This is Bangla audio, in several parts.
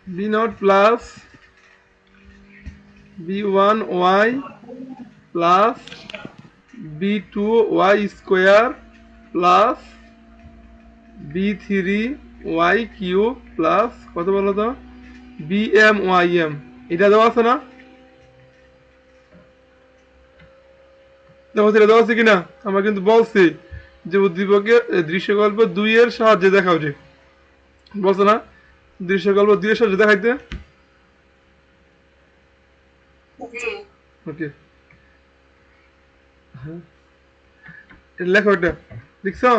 B not plus b1y plus b2y square plus b3y cube plus কত বলো তো bm এটা দেওয়া আছে না? দেখো এটা দেওয়া আছে কিনা? আমরা কিন্তু বলছি যে উদ্দীপকের দৃশ্যকল্প 2 এর সাহায্যে দেখাও যে বলছো না দৃশ্যকল্প 2 এর সাহায্যে দেখাইতে। ওকে লেখো এটা লিখছো?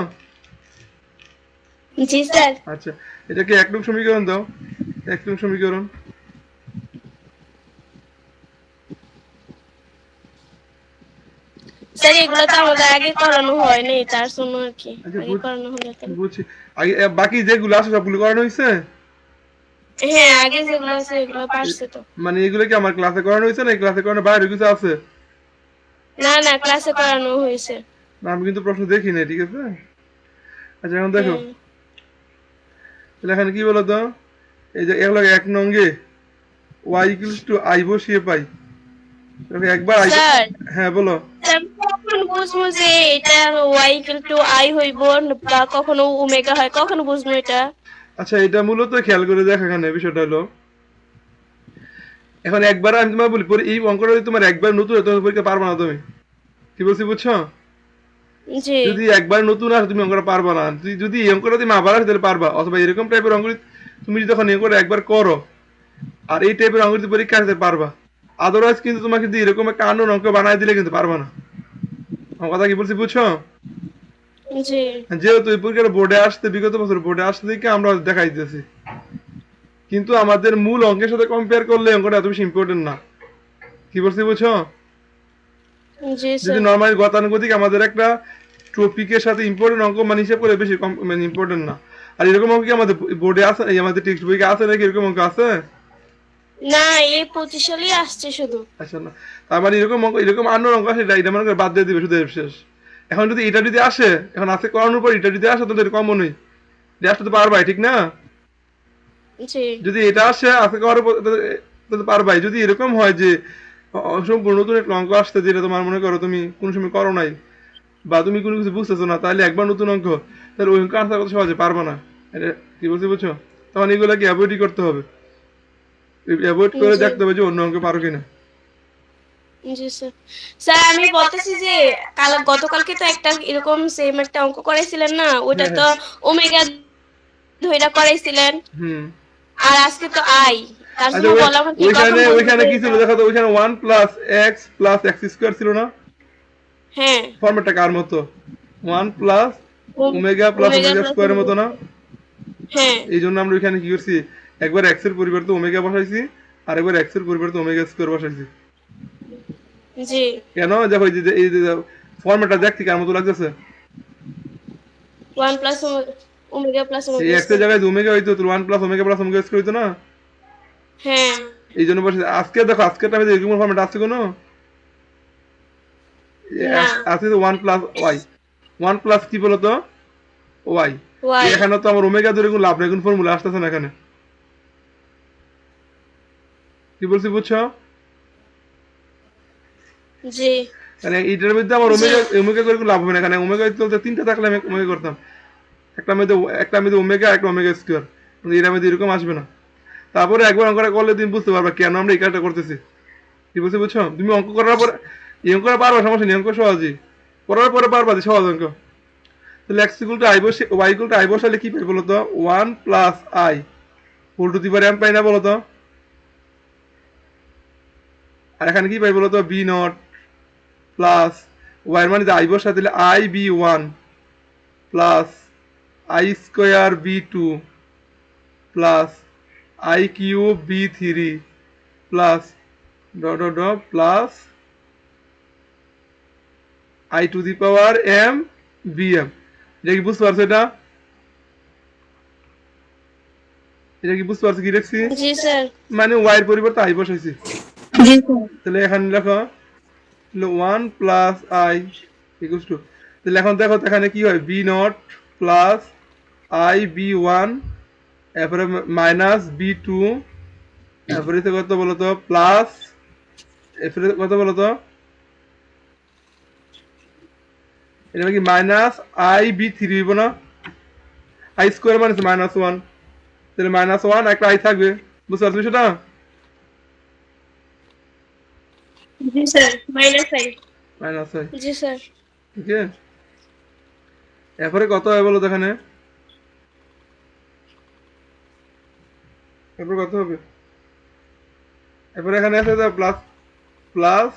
জি স্যার। আচ্ছা এটাকে 1 নং সমীকরণ দাও। 1 নং সমীকরণ স্যার এগুলো তো আমাদের আগে করানো হয়নি, তার জন্য আর কি আচ্ছা আগে করানো হলে তাহলে। বুঝছি। আগে বাকি যেগুলো আছে সবগুলো করানো হয়েছে? হ্যাঁ আগে যেগুলো আছে এগুলো পারছে তো। মানে এগুলো কি আমার ক্লাসে করানো হয়েছে না ক্লাসে করানো বাইরে কিছু আছে? না না ক্লাসে করানো হয়েছে। না আমি কিন্তু প্রশ্ন দেখি না, ঠিক আছে। আচ্ছা এখন দেখো হ্যাঁ তাহলে এখানে কি বলো তো, এই যে এগুলো 1 নঙ্গে y ইকুয়ালস টু i বসিয়ে পাই একবার i। স্যার, হ্যাঁ বলো। আমি কখন বুঝবো যে এটা y ইকুয়াল টু i হইব বা কখনো ওমেগা হয়, কখনো বুঝবো এটা? আচ্ছা এটা মূলত খেয়াল করে দেখ, এখানে বিষয়টা হলো এখন একবার আমি তোমার বলি পরে এই অঙ্কটা যদি তোমার একবার নতুন হয় তুমি পরীক্ষা পারবা না। তুমি কি বলছি বুঝছো? জি যদি একবার নতুন আসে তুমি অঙ্কটা পারবা না। তুই যদি এই অঙ্কটা তুমি আবার আসে তাহলে পারবা, অথবা এরকম টাইপের অঙ্ক তুমি যদি যখন এই অঙ্কটা একবার করো আর এই টাইপের অঙ্ক যদি পরীক্ষা আসতে পারবা, আদারওয়াইজ কিন্তু তোমাকে যদি এরকম একটা আননোন অঙ্ক বানায় দিলে কিন্তু পারবা না। আমার কথা কি বলছি বুঝছো? জি যেহেতু এই পরীক্ষাটা বোর্ডে আসতে বিগত বছর বোর্ডে আসতে দেখে আমরা দেখাই দিতেছি, কিন্তু আমাদের মূল অঙ্কের সাথে কম্পেয়ার করলে অঙ্কটা এত বেশি ইম্পর্টেন্ট না। কি বলছি বুঝছো? জি যদি স্যার। নর্মালি গতানুগতিক আমাদের একটা টপিকের সাথে ইম্পর্টেন্ট অঙ্ক মানে হিসাব করে বেশি মানে ইম্পর্টেন্ট না। আর এরকম অঙ্ক কি আমাদের বোর্ডে আছে, এই আমাদের টেক্সট বইকে আছে নাকি এরকম অঙ্ক আছে? না এই 25 সালেই আসছে শুধু। আচ্ছা না, তার মানে এরকম অঙ্ক এরকম আন্নোর অঙ্ক আসে এটা মনে করে বাদ দিয়ে দিবে শুধু শেষ। এখন যদি এটা যদি আসে, এখন আছে করানোর পর এটা যদি আসে তাহলে কমন নেই, এটা আসতে তো পারবাই ঠিক না? জি যদি এটা আসে আজকে করার পর তাহলে পারবাই। যদি এরকম হয় যে সম্পূর্ণ নতুন একটা অঙ্ক আসতে যেটা তোমার মনে করো তুমি কোনো সময় করো নাই বা তুমি কোনো কিছু বুঝতেছো না, তাহলে একবার নতুন অঙ্ক, তাহলে ওই অঙ্ক আনসার করতে সহজে পারবা না। এটা কি বলছি বুঝছো? তখন এগুলো কি অ্যাভয়েডই করতে হবে, অ্যাভয়েড করে জি দেখতে হবে যে অন্য অঙ্ক পারো কিনা। জি স্যার। স্যার আমি বলতেছি যে গতকালকে তো একটা এরকম সেম একটা অঙ্ক করাইছিলেন না, ওটা হ্যাঁ তো হ্যাঁ ওমেগা ধইরা করাইছিলেন, হুম। আর আজকে তো আই, তার আচ্ছা জন্য বললাম কি কখন ওইখানে বুঝবো ওইখানে যে কি ছিল এটা। দেখো তো, ওইখানে 1 প্লাস x ছিল না? হ্যাঁ ফর্মেটটা কার মতো? 1 plus omega plus omega omega plus স্কোয়ারের মতো না? হ্যাঁ এই জন্য আমরা ওইখানে কি করছি, একবার এক্স এর পরিবর্তে ওমেগা বসাইছি আর একবার এক্স এর পরিবর্তে ওমেগা স্কোয়ার বসাইছি। জি। কেন দেখো এই যে ফর্মেটটা দেখতে কার মতো লাগতেছে? 1 প্লাস ওমেগা প্লাস এই ওমেগা এক্স এর স্কয়ার। জায়গায় ওমেগা হইতো তো 1 প্লাস ওমেগা স্কোয়ার হইতো না? হ্যাঁ এই জন্য বসে আজকে দেখো আজকের টাইমে এরকম ফর্মেট আছে কোনো? না আছে তো 1 প্লাস ওয়াই। 1 প্লাস কি বলতো? ওয়াই। ওয়াই। এখানে তো আমার ওমেগা ধরে কোনো লাভ নেই, কোনো ফর্মুলা আসতেছে না এখানে। কি বলছি বুঝছো? জি মানে এইটার মধ্যে আমার জি ওমেগা ওমেগা করে কোনো লাভ হবে না। এখানে ওমেগা চলতে তিনটা থাকলে আমি ওমেগা করতাম, একটা মধ্যে ওমেগা একটা ওমেগা স্কোয়ার, কিন্তু এটার মধ্যে এরকম আসবে না। তারপরে একবার অঙ্কটা করলে তুমি বুঝতে পারবা কেন আমরা এই কাজটা করতেছি। কি বলছি বুঝছো? তুমি অঙ্ক করার পর এই অঙ্কটা পারবা, সমস্যা নেই, অঙ্ক সহজই করার পরে পারবা যে সহজ অঙ্ক। তাহলে এক্স ইকুয়াল টু আই বসে ওয়াই ইকুয়াল টু আই বসালে কি পাই বলতো? 1 plus i whole to the power m পাই না বলতো? আর এখানে কি পাই বলতো? বি নট প্লাস ওয়াই এর মানে আই বসা দিলে i b1 plus I square b2 plus I cube b3 plus dot dot dot plus I to the power m bm। এটা কি বুঝতে পারছো? এটা কি বুঝতে পারছো কি দেখছি? জি স্যার। মানে ওয়াই এর পরিবর্তে আই বসাইছি। জি স্যার। তাহলে এখানে লেখো 1 প্লাস i ইকুয়ালস টু, তাহলে এখন দেখো তো এখানে কি হয়? B not plus i b1 এরপরে মাইনাস b2 এরপরে কত বলো তো প্লাস, এরপরে কত বলো তো, এটা কি মাইনাস আই বি থ্রি হইব না? আই স্কোয়ার মানে মাইনাস ওয়ান, তাহলে মাইনাস ওয়ান একটা আই থাকবে, বুঝতে পারছো সেটা? জি sir, minus i. Minus i, জি স্যার। ঠিক আছে। এরপরে কত হয় বলো তো এখানে, এরপর কত হবে? এরপরে এখানে আছে plus, plus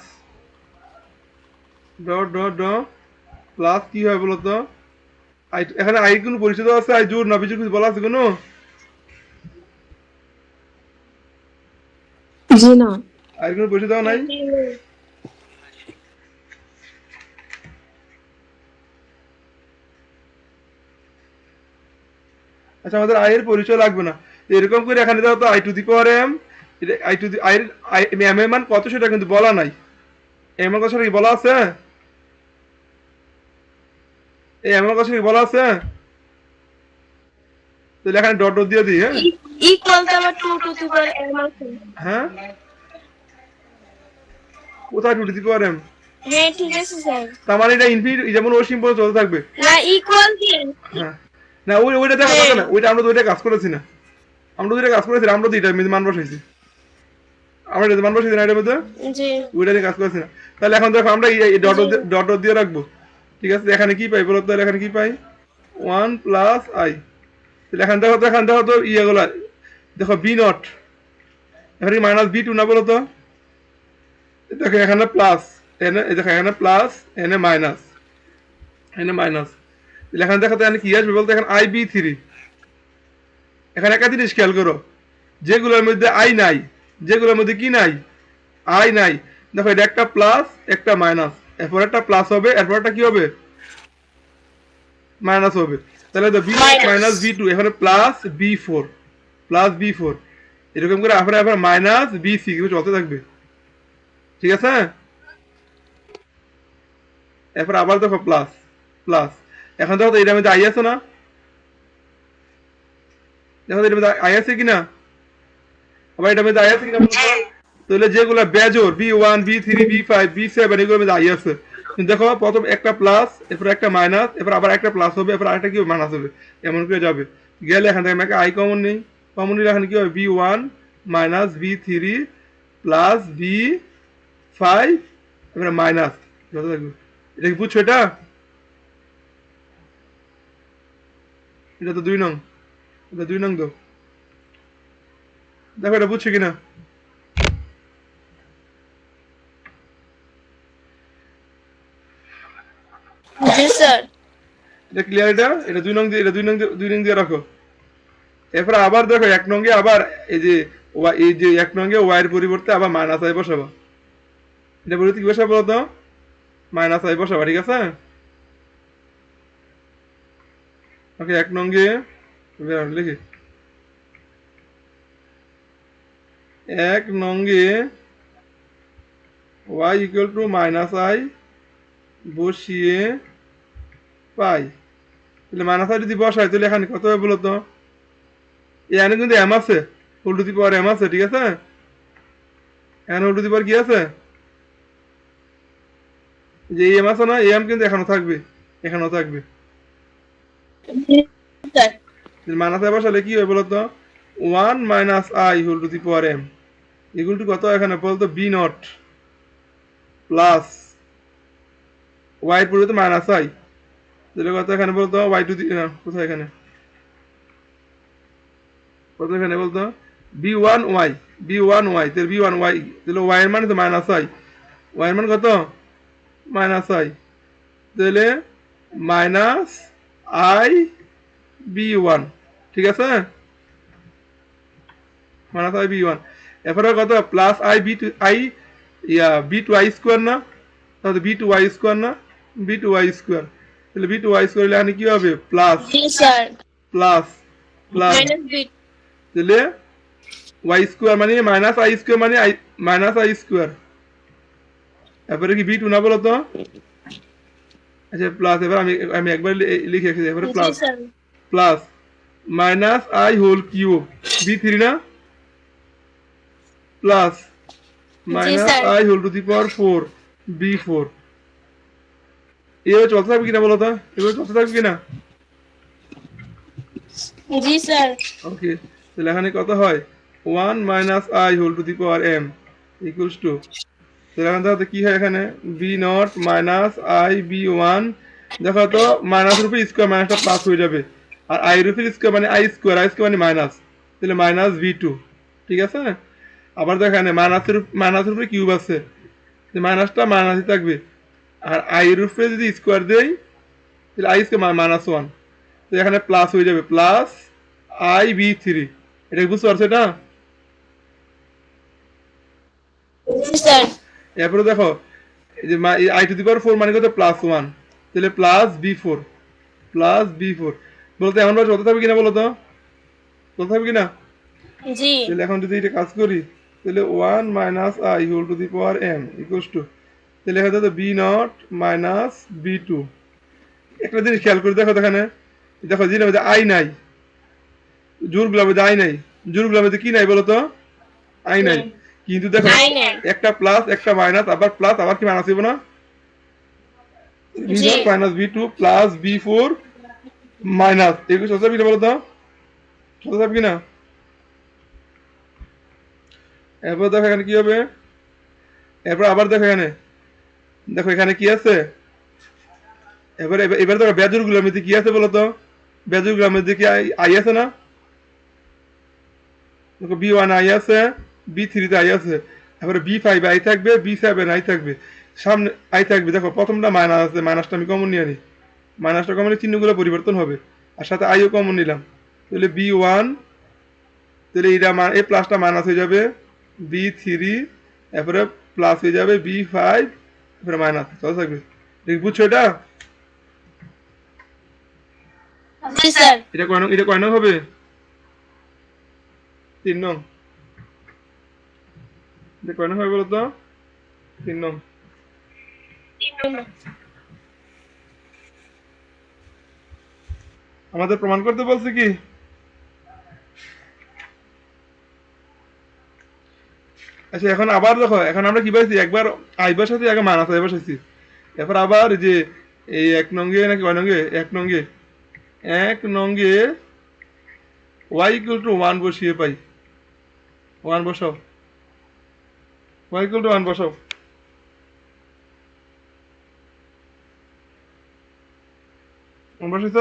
dot dot dot plus কি হয় বলো তো, আই এখানে আই কোনো পরিচিত আছে, আই জোর না বিজুর কিছু বলা আছে কোনো? জি না। আই কোনো পরিচিত নাই? আচ্ছা আমাদের আই এর পরিচয় লাগবে না, এরকম করে এখানে দাও তো I to the power M, I to the I M এর মান কত সেটা কিন্তু বলা নাই, এম এর কথা কি বলা আছে? এই এম এর কথা কি বলা আছে? তাহলে এখানে ডট ডট দিয়ে দিই, হ্যাঁ ইকুয়াল তো আবার 2 টু দি পাওয়ার m আছে। হ্যাঁ, কোথায় টু দি পাওয়ার এম? হ্যাঁ ঠিক আছে স্যার। তার মানে এটা ইনফিনিট যেমন অসীম পর্যন্ত চলতে থাকবে। না ইকুয়াল দিয়ে। হ্যাঁ, না ওইটা দেখা যাবে না, ওইটা আমরা তো ওইটা কাজ করেছি না, আমরা তো ওইটা কাজ করেছি, আমরা তো এটা মান বসাইছি, আমরা এটা মান বসাইছি না এটার মধ্যে, জি। ওইটা নিয়ে কাজ করেছি না। তাহলে এখন দেখো আমরা এই ডট ডট ডট দিয়ে রাখবো, ঠিক আছে। এখানে কি পাই বলো তো, তাহলে এখানে কি পাই, ওয়ান প্লাস আই, তাহলে এখান দেখো তো ইয়েগুলো, দেখো বি নট, এখানে মাইনাস বি টু না বলো তো, দেখো এখানে প্লাস, এনে দেখো এখানে প্লাস, এনে মাইনাস, এনে মাইনাস, তাহলে এখানে দেখো তো এখানে কি আসবে বলতো, এখানে আই বি থ্রি। এখানে একটা জিনিস খেয়াল করো, যেগুলোর মধ্যে আই নাই, যেগুলোর মধ্যে কি নাই, আই নাই, দেখো এটা একটা প্লাস একটা মাইনাস, এরপর একটা প্লাস হবে, এরপর একটা কি হবে, মাইনাস হবে। তাহলে তো বি মাইনাস বি টু, এখানে plus B four, plus B four, এরকম করে আবার আবার মাইনাস বি সিক্স চলতে থাকবে, ঠিক আছে। এরপর আবার দেখো প্লাস, প্লাস, এখন দেখো তো এটার মধ্যে আই আছে না, দেখো তো এটার মধ্যে আই আছে কিনা, আবার এটার মধ্যে আই আছে কিনা বলো তো? তাহলে যেগুলো বেজোর b one b three b five b seven এগুলোর মধ্যে আই আছে, কিন্তু দেখো প্রথম একটা প্লাস, এরপর একটা মাইনাস, এরপর আবার একটা প্লাস হবে, এরপর আরেকটা কি মাইনাস হবে, এমন করে যাবে। গেলে এখান থেকে আমাকে আই কমন নেই, কমন নিলে এখানে কি হবে, B one minus B three plus B five, এবারে মাইনাস, যত থাকবে। এটা কি বুঝছো এটা? এটা তো 2 নং, এটা 2 নং তো, দেখো এটা বুঝছো কিনা? জি স্যার। এটা ক্লিয়ার? এটা 2 নং দিয়ে, এটা 2 নং দিয়ে রাখো। এরপর আবার দেখো 1 নং আবার এই যে এই যে 1 নং ওয়াই এর পরিবর্তে আবার মাইনাস আই বসাবা, এটা পরিবর্তে কি বসাবো বলতো, মাইনাস আই বসাবা, ঠিক আছে। ওকে 1 নং লিখি, 1 নং Y equal to minus I বসিয়ে পাই, তাহলে মাইনাস আই যদি বসাই তাহলে এখানে কত হবে বলতো, এখানে কিন্তু এম আছে, whole to the power M আছে, ঠিক আছে। এখানে হোল টু দি পাওয়ার কি আছে, যে এম আছে না, এম কিন্তু এখানেও থাকবে, এখানেও থাকবে। জি স্যার। মাইনাস আই বসালে কি হবে বলতো, one minus I whole to the power M equal to কত এখানে বলতো, বি নট প্লাস ওয়াই পরিবর্তে মাইনাস আই, তাহলে কত এখানে বলতো, ওয়াই টু দি কোথায় এখানে, কত এখানে বলতো, B one Y, B one Y, তাহলে বি ওয়ান ওয়াই, তাহলে ওয়াই এর মানে তো মাইনাস আই, ওয়াই এর মান কত, মাইনাস আই, তাহলে মাইনাস আই বি ওয়ান, ঠিক আছে, মাইনাস আই বি ওয়ান। এরপরে কত, plus I B two I, yeah B two I square না, তাহলে বি টু ওয়াই স্কোয়ার না, বি টু ওয়াই স্কোয়ার, তাহলে বি টু ওয়াই স্কোয়ার এখানে কি হবে, প্লাস, জি sir. Plus, plus, minus b. তাহলে ওয়াই স্কোয়ার মানে মাইনাস আই স্কোয়ার মানে মাইনাস আই স্কোয়ার, এরপরে কি বি টু না বলো তো, আচ্ছা প্লাস, এবার আমি আমি একবার লিখে রেখেছি, এবারে জি plus, sir. Plus minus I whole cube b three না, plus minus sir. I whole to the power 4 b4 এভাবে চলতে থাকবে কিনা বলো তো, এভাবে চলতে থাকবে কিনা? জি স্যার। ওকে, তাহলে এখানে কত হয় 1 minus I whole to the power m equals to, তাহলে এখানে দেখো তো কি হয়, এখানে B not minus I B one, দেখো তো মাইনাস রূপে স্কোয়ার মাইনাসটা প্লাস হয়ে যাবে, আর আই রূপে স্কোয়ার মানে আই স্কোয়ার মানে মাইনাস, তাহলে মাইনাস ভি টু, ঠিক আছে। আবার দেখো এখানে মাইনাসের উপরে কিউব আছে, মাইনাসটা মাইনাসই থাকবে, আর আই রূপে যদি স্কোয়ার দেই তাহলে আই স্কোয়ার মাইনাস ওয়ান, তো এখানে প্লাস হয়ে যাবে প্লাস আই বি থ্রি, এটা কি বুঝতে পারছো এটা? জি স্যার। এরপরে দেখো এই যে আই টু দি পাওয়ার 4 মানে কত প্লাস 1, তাহলে প্লাস b4 প্লাস b4, বলতে এমন ভাবে চলতে থাকবে কিনা বলো তো, চলতে থাকবে কিনা? জি। তাহলে এখন যদি এটা কাজ করি তাহলে 1 minus I whole to the power m equals to, তাহলে এখানে তো B not minus B two. একটা জিনিস খেয়াল করে দেখো, এখানে দেখো জিনিস মধ্যে আই নাই, জোরগুলোর মধ্যে আই নাই, জোরগুলোর মধ্যে কি নাই বলো তো, আই নাই, কিন্তু দেখো আই নাই। একটা প্লাস একটা মাইনাস আবার প্লাস আবার কি মাইনাস হইব না, জি। v0 minus v2 plus v4 minus, এগুলো সহজ হবে কিনা বলো তো, সহজ হবে কিনা? এরপর দেখো এখানে কি হবে, এরপর আবার দেখো এখানে, দেখো এখানে কি আছে, এবার এবার দেখো বেজুর গুলোর মধ্যে কি আছে বলো তো, বেজুর গুলোর মধ্যে কি আই আছে না, দেখো বি ওয়ান আই আছে, বি থ্রিতে আই আছে, তারপরে বি ফাইভ আই থাকবে, বি সেভেন আই থাকবে, সামনে আই থাকবে, দেখো প্রথমটা মাইনাস আছে, মাইনাসটা আমি কমন নিয়ে নিই, মাইনাসটা কমন চিহ্নগুলো পরিবর্তন হবে, আর সাথে আইও কমন নিলাম, তাহলে বি ওয়ান, তাহলে এইটা এই প্লাসটা মাইনাস হয়ে যাবে বি থ্রি, তারপরে প্লাস হয়ে যাবে বি ফাইভ, তারপরে মাইনাস চলে থাকবে, বুঝছো এটা? জি স্যার। এটা কয় নং হবে? 3 নং। এটা কয় নং হবে বলো তো? 3 নং। আমাদের প্রমাণ করতে বলছে কি, আচ্ছা এখন আবার দেখো, এখন আমরা কি পাইছি, একবার আই বসাইছি, আগে মাইনাস আই বসাইছি, এরপর আবার যে এই 1 নঙ্গে নাকি কয় নঙ্গে, 1 নঙ্গে y ইকুয়াল টু 1 বসিয়ে পাই, 1 বসাও, y ইকুয়াল টু 1 বসাও, 1 বসাইছ,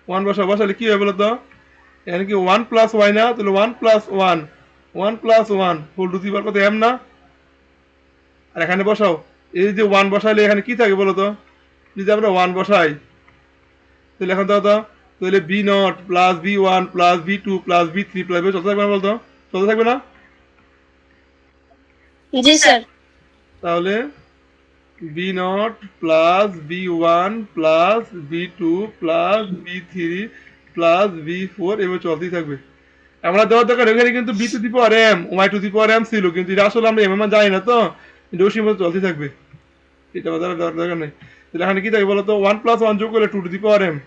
1 বসাও, বসালে কি হবে বলো তো, এখানে কি 1 প্লাস y না, তাহলে 1 plus 1, 1 plus 1 whole to the power কত m না, আর এখানে বসাও, এই যে 1 বসাইলে এখানে কি থাকে বলো তো, যদি আমরা 1 বসাই তাহলে এখন দাও তো, তাহলে b not plus b one plus b two plus b three plus চলতে থাকবে না বলতো, চলতে থাকবে না? জি স্যার। তাহলে b not plus b one plus b two plus b three plus B four এবার চলতেই থাকবে। আমরা দেওয়ার দরকার এখানে কিন্তু b to the power m y to the power m ছিল, কিন্তু এটা আসলে আমরা এম এম জানি না, তো এটা সীমা চলতেই থাকবে, এটা দেওয়ার দরকার নেই। তাহলে এখানে কি থাকে বলতো, 1 প্লাস 1 যোগ করলে 2 to the power m,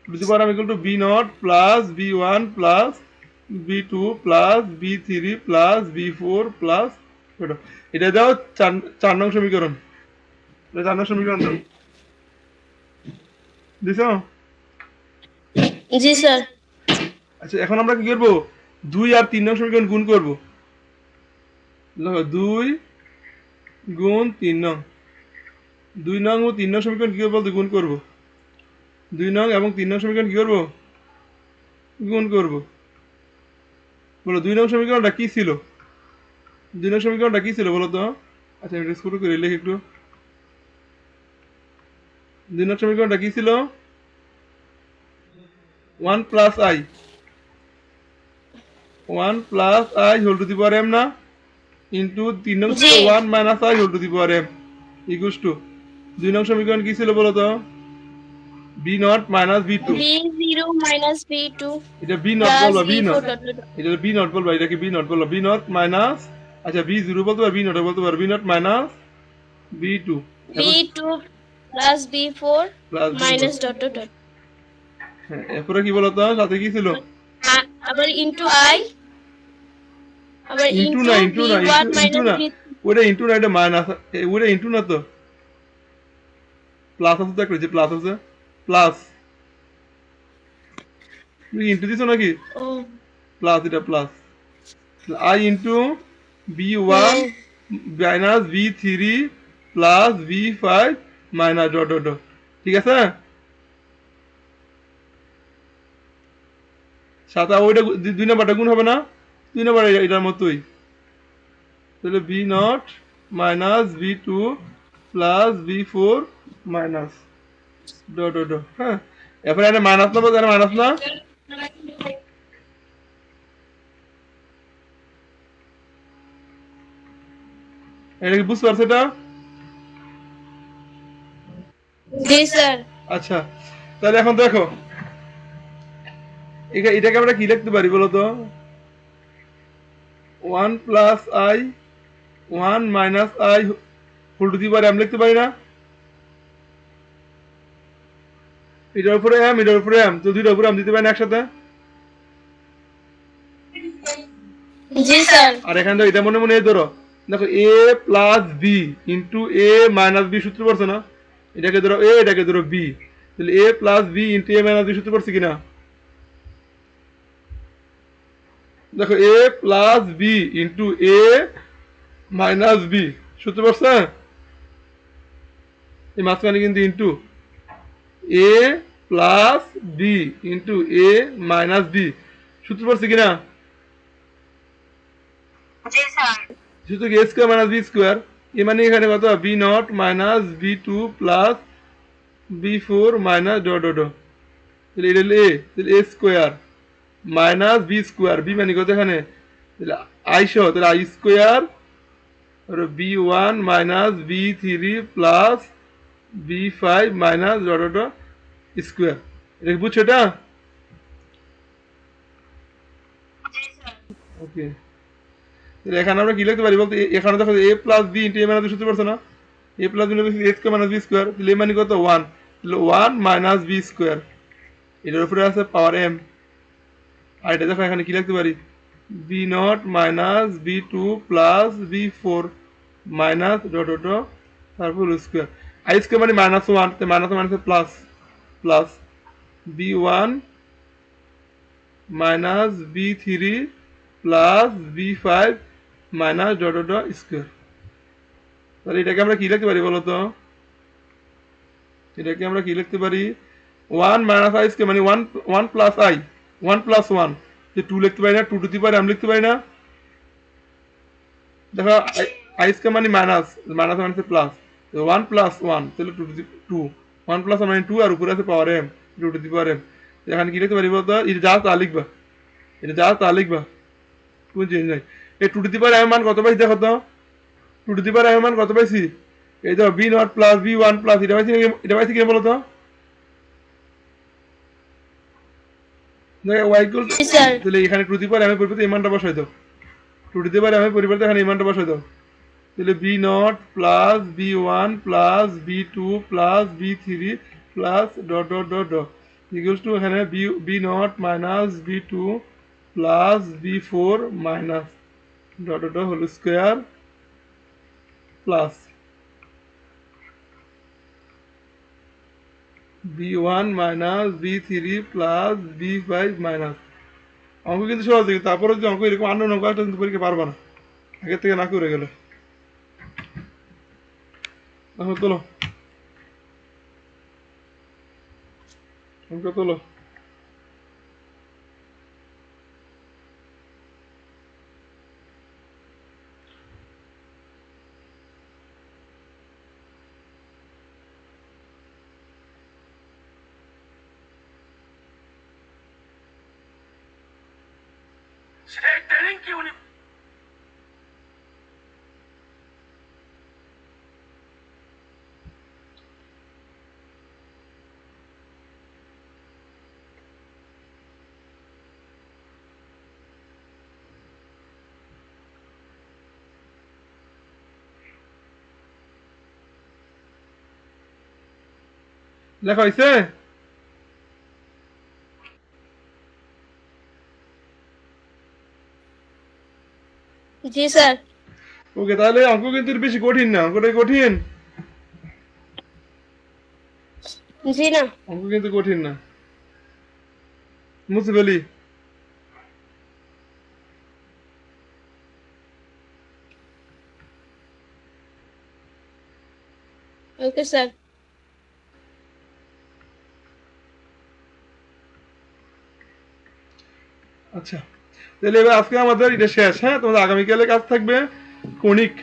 2 to the power M equal to b not plus b one plus b two plus b three plus B four plus, এটা দাও 4 নং সমীকরণ, এটা 4 নং সমীকরণ দাও, দিছো? জি স্যার। আচ্ছা এখন আমরা কি করবো, 2 আর 3 নং সমীকরণ গুণ করবো, 2 গুণ 3 নং, 2 নং ও 3 নং সমীকরণ কি করবো বলতে গুণ করবো, 2 নং এবং 3 নং সমীকরণ কি করবো, গুণ করবো। বলো 2 নং সমীকরণটা কি ছিল, 2 নং সমীকরণটা কি ছিল বলো তো? আচ্ছা আমি শুরু করি, লিখে একটু, 2 নং সমীকরণটা কি ছিল, 1 plus i, 1 plus i whole to the power m না, ইন্টু 3 নং ছিল 1 minus I whole to the power m equals to, 2 নং সমীকরণ কি ছিল বলো তো, B not minus B two, b0 minus b2 এটা বি নট plus বলবা, b b4 nought, dot dot dot এটা বি নট বলবা, এটাকে বি নট বলবা, বি নট মাইনাস, আচ্ছা বি জিরো বলতে পারো, বি নট বলতে পারো, b not minus B two b2 plus b4 plus minus dot dot dot হ্যাঁ, এরপরে কি বলতো সাথে কি ছিল, আবার into i আবার ইনটু ইনটু না, ভি ওয়ান ইনটু মাইনাস না, ভি। ওটা ইনটু না, এটা মাইনাস, ওটা ইনটু না তো, প্লাস আছে তো একটা, যে প্লাস আছে, প্লাস, তুমি ইনটু দিছো নাকি? ও প্লাস, এটা plus, i into b one হ্যাঁ। Minus B three plus B five minus dot dot dot. ঠিক আছে, সাথে ওইটা দুই নাম্বারটা গুণ হবে না, দুই নাম্বার এটার মতোই, তাহলে b not minus B two plus B four minus dot dot dot. হ্যাঁ, এরপরে এটা মাইনাস না, বলতে মাইনাস না, এটা কি বুঝতে পারছো এটা? জি স্যার। আচ্ছা, তাহলে এখন দেখো এটাকে আমরা কি লিখতে পারি বলো তো? One plus i one minus I whole to the power m লিখতে পারি না? এটার উপরে এম, এটার উপরে এম, তো দুইটার উপরে এম দিতে পারি না একসাথে? জি স্যার। আর এখানে তো এটা মনে মনে এই ধরো, দেখো a plus b into a minus b সূত্র পড়ছে না? এটাকে ধরো এ, এটাকে ধরো বি, তাহলে a plus b into a minus b সূত্র পড়ছে কিনা? দেখো a plus b into a minus b সূত্র পড়ছে, এই মাঝখানে কিন্তু into a plus b into a minus b সূত্র পড়ছে কিনা? জি স্যার। সূত্র কি a square minus b square, a মানে এখানে কত b not minus B two plus B four minus dot dot dot. তাহলে এটা হলো এ, তাহলে a square minus b square, b মানে কত এখানে, তাহলে আই সহ, তাহলে i square b one minus B three plus B five minus dot dot square. এটা কি বুঝছো এটা? ওকে, তাহলে এখানে আমরা কি লিখতে পারি বলতে, এখানে দেখো a plus b into a minus b সূত্র পারছো না? এ plus B A square minus b square, তাহলে এ মানে কত ওয়ান, তাহলে ওয়ান মাইনাস বি স্কোয়ার, এটার উপরে আছে পাওয়ার এম। আর এটা দেখো এখানে কি লিখতে পারি, b not minus B two plus B four minus dot dot তারপর স্কোয়ার, আই স্কোয়ার মানে minus one, minus minus plus, plus b one minus B three plus B five minus dot dot square. তাহলে এটাকে আমরা কি লিখতে পারি বলো তো? এটাকে আমরা কি লিখতে পারি, ওয়ান মাইনাস আই স্কোয়ার মানে one, one plus i, one plus one, যে টু লিখতে পারি না, টু টু দি পারে আমি লিখতে পারি না? দেখো আই স্কোয়ার মানে minus, minus minus plus, one plus one, তাহলে two to the two, one plus one মানে টু, আর উপরে আছে power m, two to the power m. এখানে কি লিখতে পারি বলতো, এটা যা তা লিখবা, এটা যা তা লিখবা, কোন চেঞ্জ নাই। এই two to the power m মান কত পাইছি দেখো তো, two to the power m মান কত পাইছি, এই তো B not plus b one plus, এটা পাইছি, এটা পাইছি কি বলো তো? ওয়াই ইকুয়াল, জি স্যার। তাহলে এখানে টু দি পাওয়ার এম এর পরিবর্তে এই মানটা বসাই দাও, two to the power m এর পরিবর্তে এখানে এই মানটা বসাই দাও, তাহলে b not plus b one plus b two plus b three plus dot dot dot dot equals to এখানে B not minus B two plus B four minus dot dot dot whole square plus b one minus B three plus B five minus. অঙ্ক কিন্তু সহজ, তারপরে যদি অঙ্ক এরকম আন্ন অঙ্ক একটা কিন্তু পরীক্ষা পারবা না, আগের থেকে না করে গেলে। এখন তোলো অঙ্ক তোলো। লেখা হয়েছে? জি স্যার। ওকে, তাহলে অঙ্ক কিন্তু বেশি কঠিন না, অঙ্কটাই কঠিন। জি না। অঙ্ক কিন্তু কঠিন না। মুছে ফেলি। Okay sir. আচ্ছা, তাহলে এবার আজকে আমাদের এটা শেষ। হ্যাঁ, তোমাদের আগামীকালে কাজ থাকবে কণিক।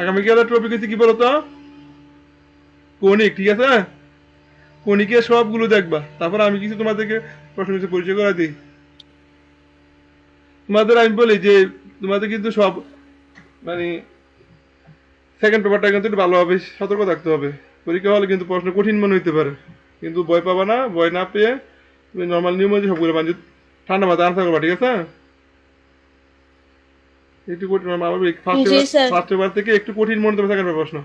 আগামীকালের টপিক হচ্ছে কি বলতো? কণিক, ঠিক আছে? কণিকের সবগুলো দেখবা, তারপর আমি কিছু তোমাদেরকে প্রশ্ন কিছু পরিচয় করে দিই। তোমাদের আমি বলি যে তোমাদের কিন্তু সব মানে সেকেন্ড পেপারটা কিন্তু একটু ভালোভাবে সতর্ক থাকতে হবে। পরীক্ষা হলে কিন্তু প্রশ্ন কঠিন মনে হইতে পারে, কিন্তু ভয় পাবা না। ভয় না পেয়ে তুমি নর্মাল নিয়ম অনুযায়ী সবগুলো মানে ঠান্ডা মাথায় আনসার করবা, ঠিক আছে? একটু কঠিন ফার্স্ট জি পেপার, স্যার। ফার্স্ট পেপার থেকে একটু কঠিন মনে হবে সেকেন্ড পেপার প্রশ্ন।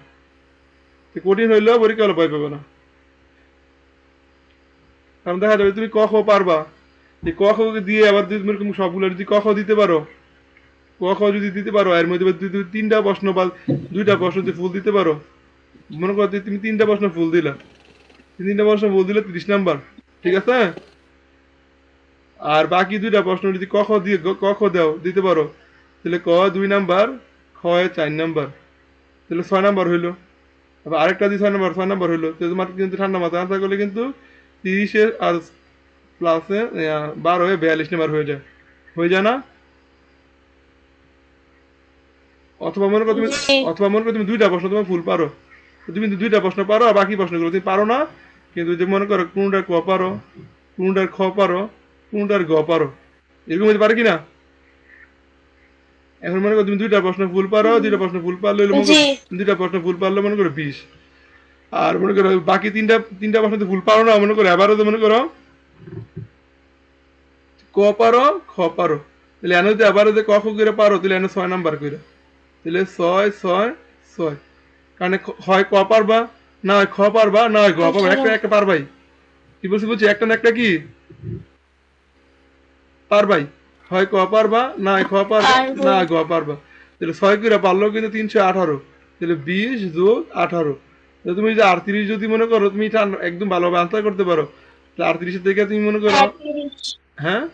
তো কঠিন হইলেও পরীক্ষা হলে ভয় পাবে না, কারণ দেখা যাবে তুমি ক খ পারবা। এই ক খ দিয়ে আবার যদি তুমি এরকম সবগুলো যদি ক খ দিতে পারো, ক খ যদি দিতে পারো এর মধ্যে যদি তুমি তিনটা প্রশ্ন বা দুইটা প্রশ্ন যদি ফুল দিতে পারো, মনে করো যে তুমি তিনটা প্রশ্ন ফুল দিলা, তিনটা প্রশ্ন ফুল দিলে 30 নাম্বার, ঠিক আছে? আর বাকি দুইটা প্রশ্ন যদি ক খ দিয়ে ক খ দাও দিতে পারো, তাহলে ক 2 নাম্বার, খ 4 নাম্বার, তাহলে 6 নাম্বার হইলো। আবার আরেকটা দিয়ে 6 নাম্বার, 6 নাম্বার হইলো। তো তোমার কিন্তু ঠান্ডা মাথায় আনসার করলে কিন্তু 30-এর আর প্লাসে 12 হয়ে 42 নাম্বার হয়ে যায়। হয়ে যায় না? অথবা মনে করো তুমি, জি। অথবা মনে করো তুমি দুইটা প্রশ্ন তোমার ফুল পারো, তো তুমি কিন্তু দুইটা প্রশ্ন পারো আর বাকি প্রশ্নগুলো তুমি পারো না, কিন্তু যে মনে করো কোনটার ক পারো, কোনটার খ পারো, কোনটার গ পারো, এরকম হতে পারে কিনা? এখন মনে করো তুমি দুইটা প্রশ্ন ফুল পারো, দুইটা প্রশ্ন ফুল পারলে হইলো মনে জি। করো, দুইটা প্রশ্ন ফুল পারলে মনে করো 20। আর মনে করো বাকি তিনটা তিনটা প্রশ্ন তো ফুল পারো না, মনে করো এবারও তো মনে করো ক পারো, খ পারো, তাহলে এনে যদি এবারও যে ক খ করে পারো, তাহলে এনে 6 নাম্বার করে, তাহলে 6 6 6। কারণ হয় ক পারবা, না হয় খ পারবা, না হয় গ পারবা, আচ্ছা। একটা একটা পারবাই। কি বলছি বুঝছি, একটা না একটা কি পারবাই। হয় ক পারবা, না হয় খ পারবা, পারবো। না হয় গ পারবা। তাহলে 6 করে পারলো কিন্তু 318, তাহলে 20 + 18। তাহলে তুমি যদি 38 যদি মনে করো তুমি এটা একদম ভালোভাবে আনসার করতে পারো, তাহলে 38 থেকে তুমি মনে করো, 38। হ্যাঁ,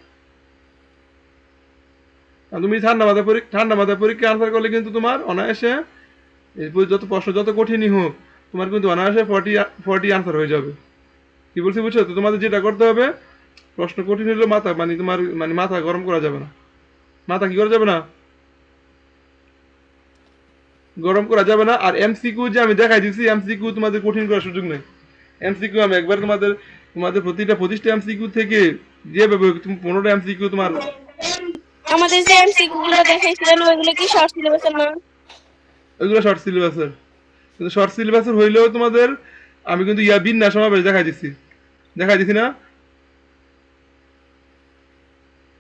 আর তুমি ঠান্ডা মাথায় পরীক্ষা আনসার করলে কিন্তু তোমার অনায়াসে এরপর যত প্রশ্ন যত কঠিনই হোক, তোমার কিন্তু অনায়াসে 40 আনসার হয়ে যাবে। কি বলছি বুঝছো? তো তোমাদের যেটা করতে হবে, প্রশ্ন কঠিন হলে মাথা মানে তোমার মানে মাথা গরম করা যাবে না। মাথা কি করা যাবে না? গরম করা যাবে না। আর এমসিকিউ যে আমি দেখাই দিচ্ছি, এমসিকিউ তোমাদের কঠিন করার সুযোগ নেই। এমসিকিউ আমি একবার তোমাদের তোমাদের প্রতিটা 25টা এমসিকিউ থেকে যেভাবে হোক তুমি 15টা এমসিকিউ তোমার, আমাদের যে এমসিকিউ গুলো দেখাইছিলেন ওইগুলো কি শর্ট সিলেবাসের না? ওইগুলো শর্ট সিলেবাসের। কিন্তু শর্ট সিলেবাসের হইলেও তোমাদের আমি কিন্তু বিন্যাস সমাবেশ দেখাই দিছি না?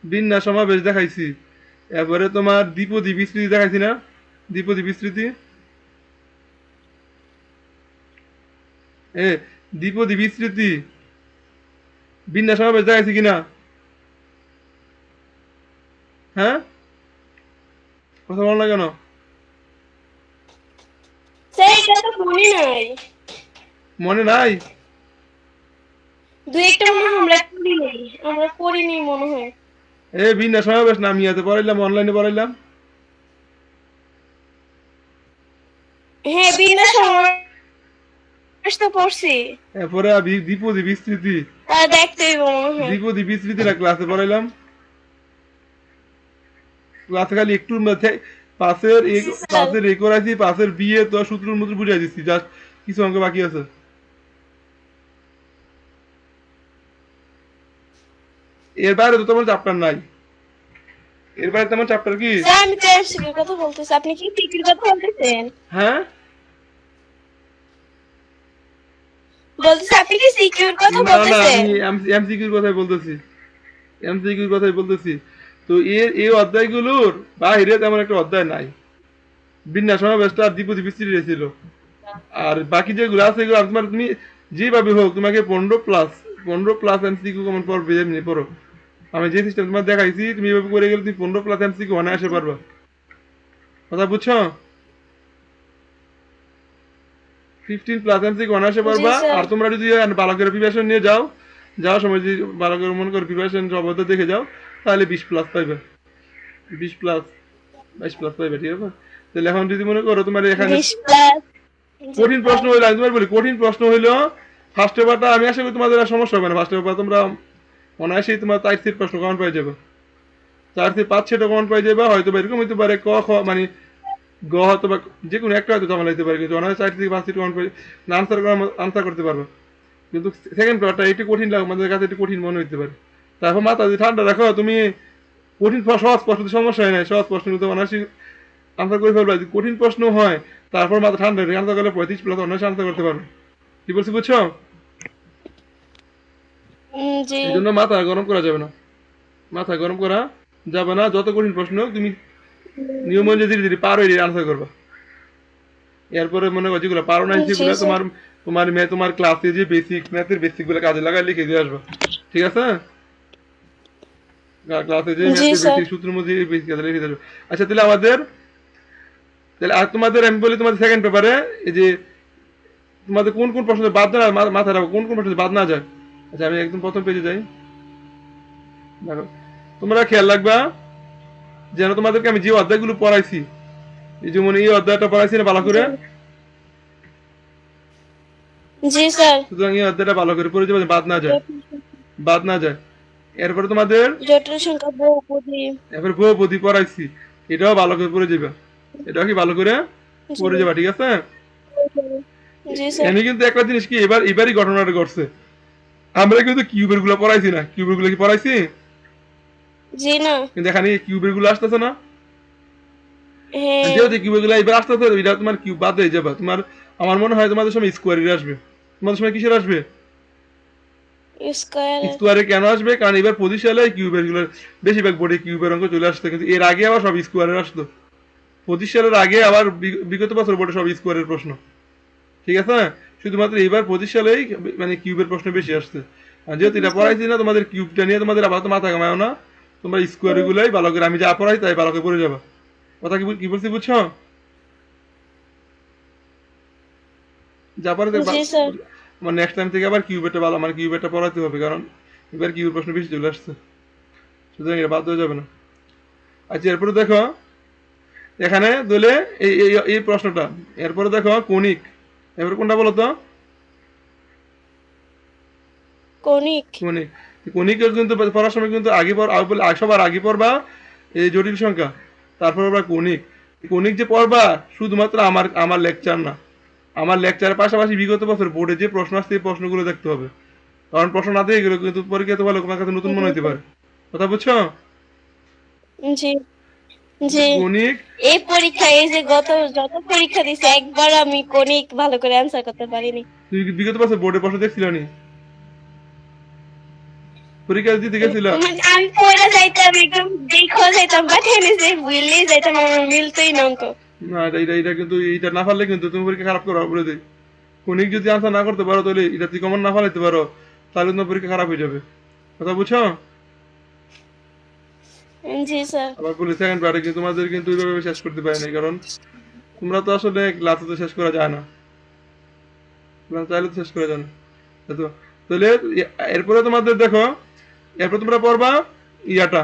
বিন্যাস সমাবেশ দেখাইছি। এরপরে তোমার দ্বিপদী বিস্তৃতি দেখাইছি না? দ্বিপদী বিস্তৃতি, এ দ্বিপদী বিস্তৃতি বিন্যাস সমাবেশ দেখাইছি কিনা? হ্যাঁ, কথা বলো না কেন? স্যার এটা তো মনে নাই। মনে নাই? দুই একটা মনে হয় আমরা করিনি মনে হয়। বিন্যাস সমাবেশ না আমি ইয়াতে পড়াইলাম, অনলাইনে পড়াইলাম। হ্যাঁ, বিন্যাস সমাবেশ তো পড়ছি। এরপরে দ্বিপদী বিস্তৃতি, তা দেখতে হইব মনে হয়। দ্বিপদী বিস্তৃতিটা ক্লাসে পড়াইলাম। ক্লাসে খালি একটুর মধ্যে পাশের জি স্যার। পাশের করাইছি, পাশের বিয়ে তো সূত্রের মধ্যে বুঝাই দিচ্ছি, জাস্ট কিছু অঙ্ক বাকি আছে। এর বাইরে তো তোমার চ্যাপ্টার নাই। এর বাইরে তোমার চ্যাপ্টার কি? স্যার আমি তো এমসিকিউর কথা বলতেছি, আপনি কি সিকিউর কথা বলতেছেন? হ্যাঁ, বলতেছি আপনি কি সিকিউর কথা না না বলতেছেন? আমি এমসিকিউর কথাই বলতেছি, এমসিকিউর কথাই বলতেছি। তো এই অধ্যায়গুলোর বাইরে তেমন একটা অধ্যায় নাই। বিন্যাস সমাবেশটা আর দ্বিপদী বিস্তৃতি ছিল। আর বাকি যেগুলো আছে এগুলো আর তোমার তুমি যেভাবে হোক তোমাকে 15 প্লাস এমসিকিউ কমন পড়বে, এমনি পড়ো। আমি যে সিস্টেম তোমার দেখাইছি তুমি এভাবে করে গেলে তুমি 15 প্লাস এমসিকিউ অনায়াসে পারবা। কথা বুঝছো? 15 প্লাস এমসিকিউ অনায়াসে পারবা। জি স্যার। আর তোমরা যদি ভালো করে প্রিপারেশন নিয়ে যাও, যাওয়ার সময় যদি ভালো করে মনে করো প্রিপারেশন সবতে দেখে যাও, তাহলে 20 প্লাস পাইবে। 20 প্লাস 22 প্লাস পাইবে, ঠিক আছে? তাহলে এখন যদি মনে করো তোমার এখানে 20 প্লাস। জি কঠিন স্যার। প্রশ্ন হইলো, আমি তোমার বলি কঠিন প্রশ্ন হইলো ফার্স্ট পেপারটা, আমি আশা করি তোমাদের আর সমস্যা হবে না। ফার্স্ট পেপার তোমরা অনায়াসেই তোমার 4 প্রশ্ন কমন পাই যাবে। 4 থেকে 5-6টা কমন পাই যাবে, হয়তো বা এরকম হইতে পারে ক খ মানে গ হয়তো বা যে কোনো একটা হয়তো ঝামেলা হইতে পারে, কিন্তু অনায়াসে 4 থেকে 5 কমন পাই না, আনসার করতে পারবে। কিন্তু সেকেন্ড পেপারটা একটু কঠিন লাগে, আমাদের কাছে একটু কঠিন মনে হইতে পারে। তারপর মাথা যদি ঠান্ডা রাখো, তুমি কঠিন সহজ প্রশ্ন তো সমস্যা হয় না, সহজ প্রশ্ন তো অনায়াসই আনসার করে ফেলবে। যদি কঠিন প্রশ্ন হয় তারপর মাথা ঠান্ডা রেখে আনসার করলে 35 প্লাস অনায়াসে আনসার করতে পারবে। কি বলছি বুঝছো? জি। এই জন্য মাথা গরম করা যাবে না, মাথা গরম করা যাবে না। যত কঠিন প্রশ্ন হোক তুমি নিয়ম অনুযায়ী ধীরে ধীরে পারো আনসার করবা। এরপরে মনে করো যেগুলো পারো না জি সেগুলো স্যার। তোমার ক্লাসে যে বেসিক ম্যাথের বেসিক গুলো কাজে লাগায় লিখে দিয়ে আসবা, ঠিক আছে? ক্লাসে যে জি ম্যাথের স্যার। বেসিক সূত্রের মধ্যে বেসিক কাজে লিখে দিয়ে আসবা। আচ্ছা তাহলে তাহলে আর তোমাদের আমি বলি তোমাদের সেকেন্ড পেপারে এই যে তোমাদের কোন কোন প্রশ্ন বাদ না মাথায় রাখো, কোন কোন প্রশ্ন বাদ না যায়। আচ্ছা আমি একদম প্রথম পেজে যাই, দেখো তোমরা খেয়াল রাখবা যেন তোমাদেরকে আমি যে অধ্যায়গুলো পড়াইছি, এই যেমন এই অধ্যায়টা পড়াইছি না ভালো করে, জি স্যার। সুতরাং এই অধ্যায়টা ভালো করে পড়ে যাবে, বাদ না যায়, বাদ না যায়। এরপরে তোমাদের জটিল সংখ্যা বহুপদী। এরপরে বহুপদী পড়াইছি, এটাও ভালো করে পড়ে যাবে, এটাও কি ভালো করে জি। পড়ে যাবা, ঠিক আছে? জি স্যার। এনে কিন্তু একটা জিনিস কি এবারই ঘটনাটা ঘটছে, আমরা কিন্তু কিউবের গুলো পড়াইছি না, কিউবের গুলো কি পড়াইছি? জি না। কিন্তু এখানে কিউবের গুলো আসতেছে না, হ্যাঁ। যেহেতু কিউবের গুলো এবার আসতেছে, এটা তোমার কিউব বাদ হয়ে যাবে। তোমার আমার মনে হয় তোমাদের সময় স্কোয়ারের আসবে, তোমাদের সময় কিসের আসবে? স্কয়ার। স্কোয়ারে কেন আসবে? কারণ এবার 25 সালে কিউবের গুলো বেশিরভাগ বোর্ডে কিউবের অঙ্ক চলে আসতো, কিন্তু এর আগে আবার সব স্কোয়ারের আসতো। 25 সালের আগে আবার বিগত বছর বোর্ডে সব স্কোয়ারের প্রশ্ন, ঠিক আছে? শুধুমাত্র এবার 25 সালেই মানে কিউবের প্রশ্ন বেশি আসছে। আর যেহেতু এটা পড়াইছি না, তোমাদের কিউবটা নিয়ে তোমাদের আবার তো মাথা ঘামায় না, তোমরা স্কোয়ার গুলাই ভালো করে আমি যা পড়াই তাই ভালো করে পড়ে যাবা। কথা কি বলছি বুঝছো? যা পড়াই জি স্যার। আমার নেক্সট টাইম থেকে আবার কিউবেরটা ভালো, মানে কিউবেরটা পড়াতে হবে, কারণ এবার কিউবের প্রশ্ন বেশি চলে আসছে, সুতরাং এটা বাদ হয়ে যাবে না। আচ্ছা এরপরে দেখো এখানে দলে এই প্রশ্নটা, এরপরে দেখো কণিক, এরপরে কোনটা বলো তো? কনিক। কণিক। কণিকের কিন্তু পড়ার সময় কিন্তু সবার আগে পড়বা এই জটিল সংখ্যা, তারপর আবার কণিক। কণিক যে পড়বা শুধুমাত্র আমার লেকচার না, আমার লেকচারের পাশাপাশি বিগত বছর বোর্ডে যে প্রশ্ন আসছে এই প্রশ্নগুলো দেখতে হবে, কারণ প্রশ্ন না দিয়ে গেলে কিন্তু পরীক্ষাতে ভালো তোমার কাছে নতুন মনে হতে পারে। কথা বুঝছো? জি। জি। কণিক এই পরীক্ষা, এই যে যত পরীক্ষা দিছে, একবার আমি কনিক ভালো করে অ্যান্সার করতে পারিনি। তুই কি বিগত বছর বোর্ডে প্রশ্ন দেখছিল নি? পরীক্ষা দিতে গেছিল? মানে আমি পড়ে যাইতাম, একদম দেখো যাইতাম, বাট এনে যে ভুললেই যাইতাম, আমার মিলতোই না অঙ্ক। না এটা কিন্তু এটা না পারলে কিন্তু তুমি পরীক্ষা খারাপ করো বলে দিই। কণিক যদি আনসার না করতে পারো তাহলে এটা তুই কমন না ফেলাইতে পারো, তাহলে তোমার পরীক্ষা খারাপ হয়ে যাবে। কথা বুঝছো? জি স্যার। আবার বলি সেকেন্ড পার্টে কিন্তু তোমাদের কিন্তু ওইভাবে শেষ করতে পারিনি, কারণ তোমরা তো আসলে ক্লাসে তো শেষ করা যায় না, ক্লাস চাইলে তো শেষ করা যায় না। তো তাহলে এরপরে তোমাদের দেখো, এরপর তোমরা পড়বা ইয়াটা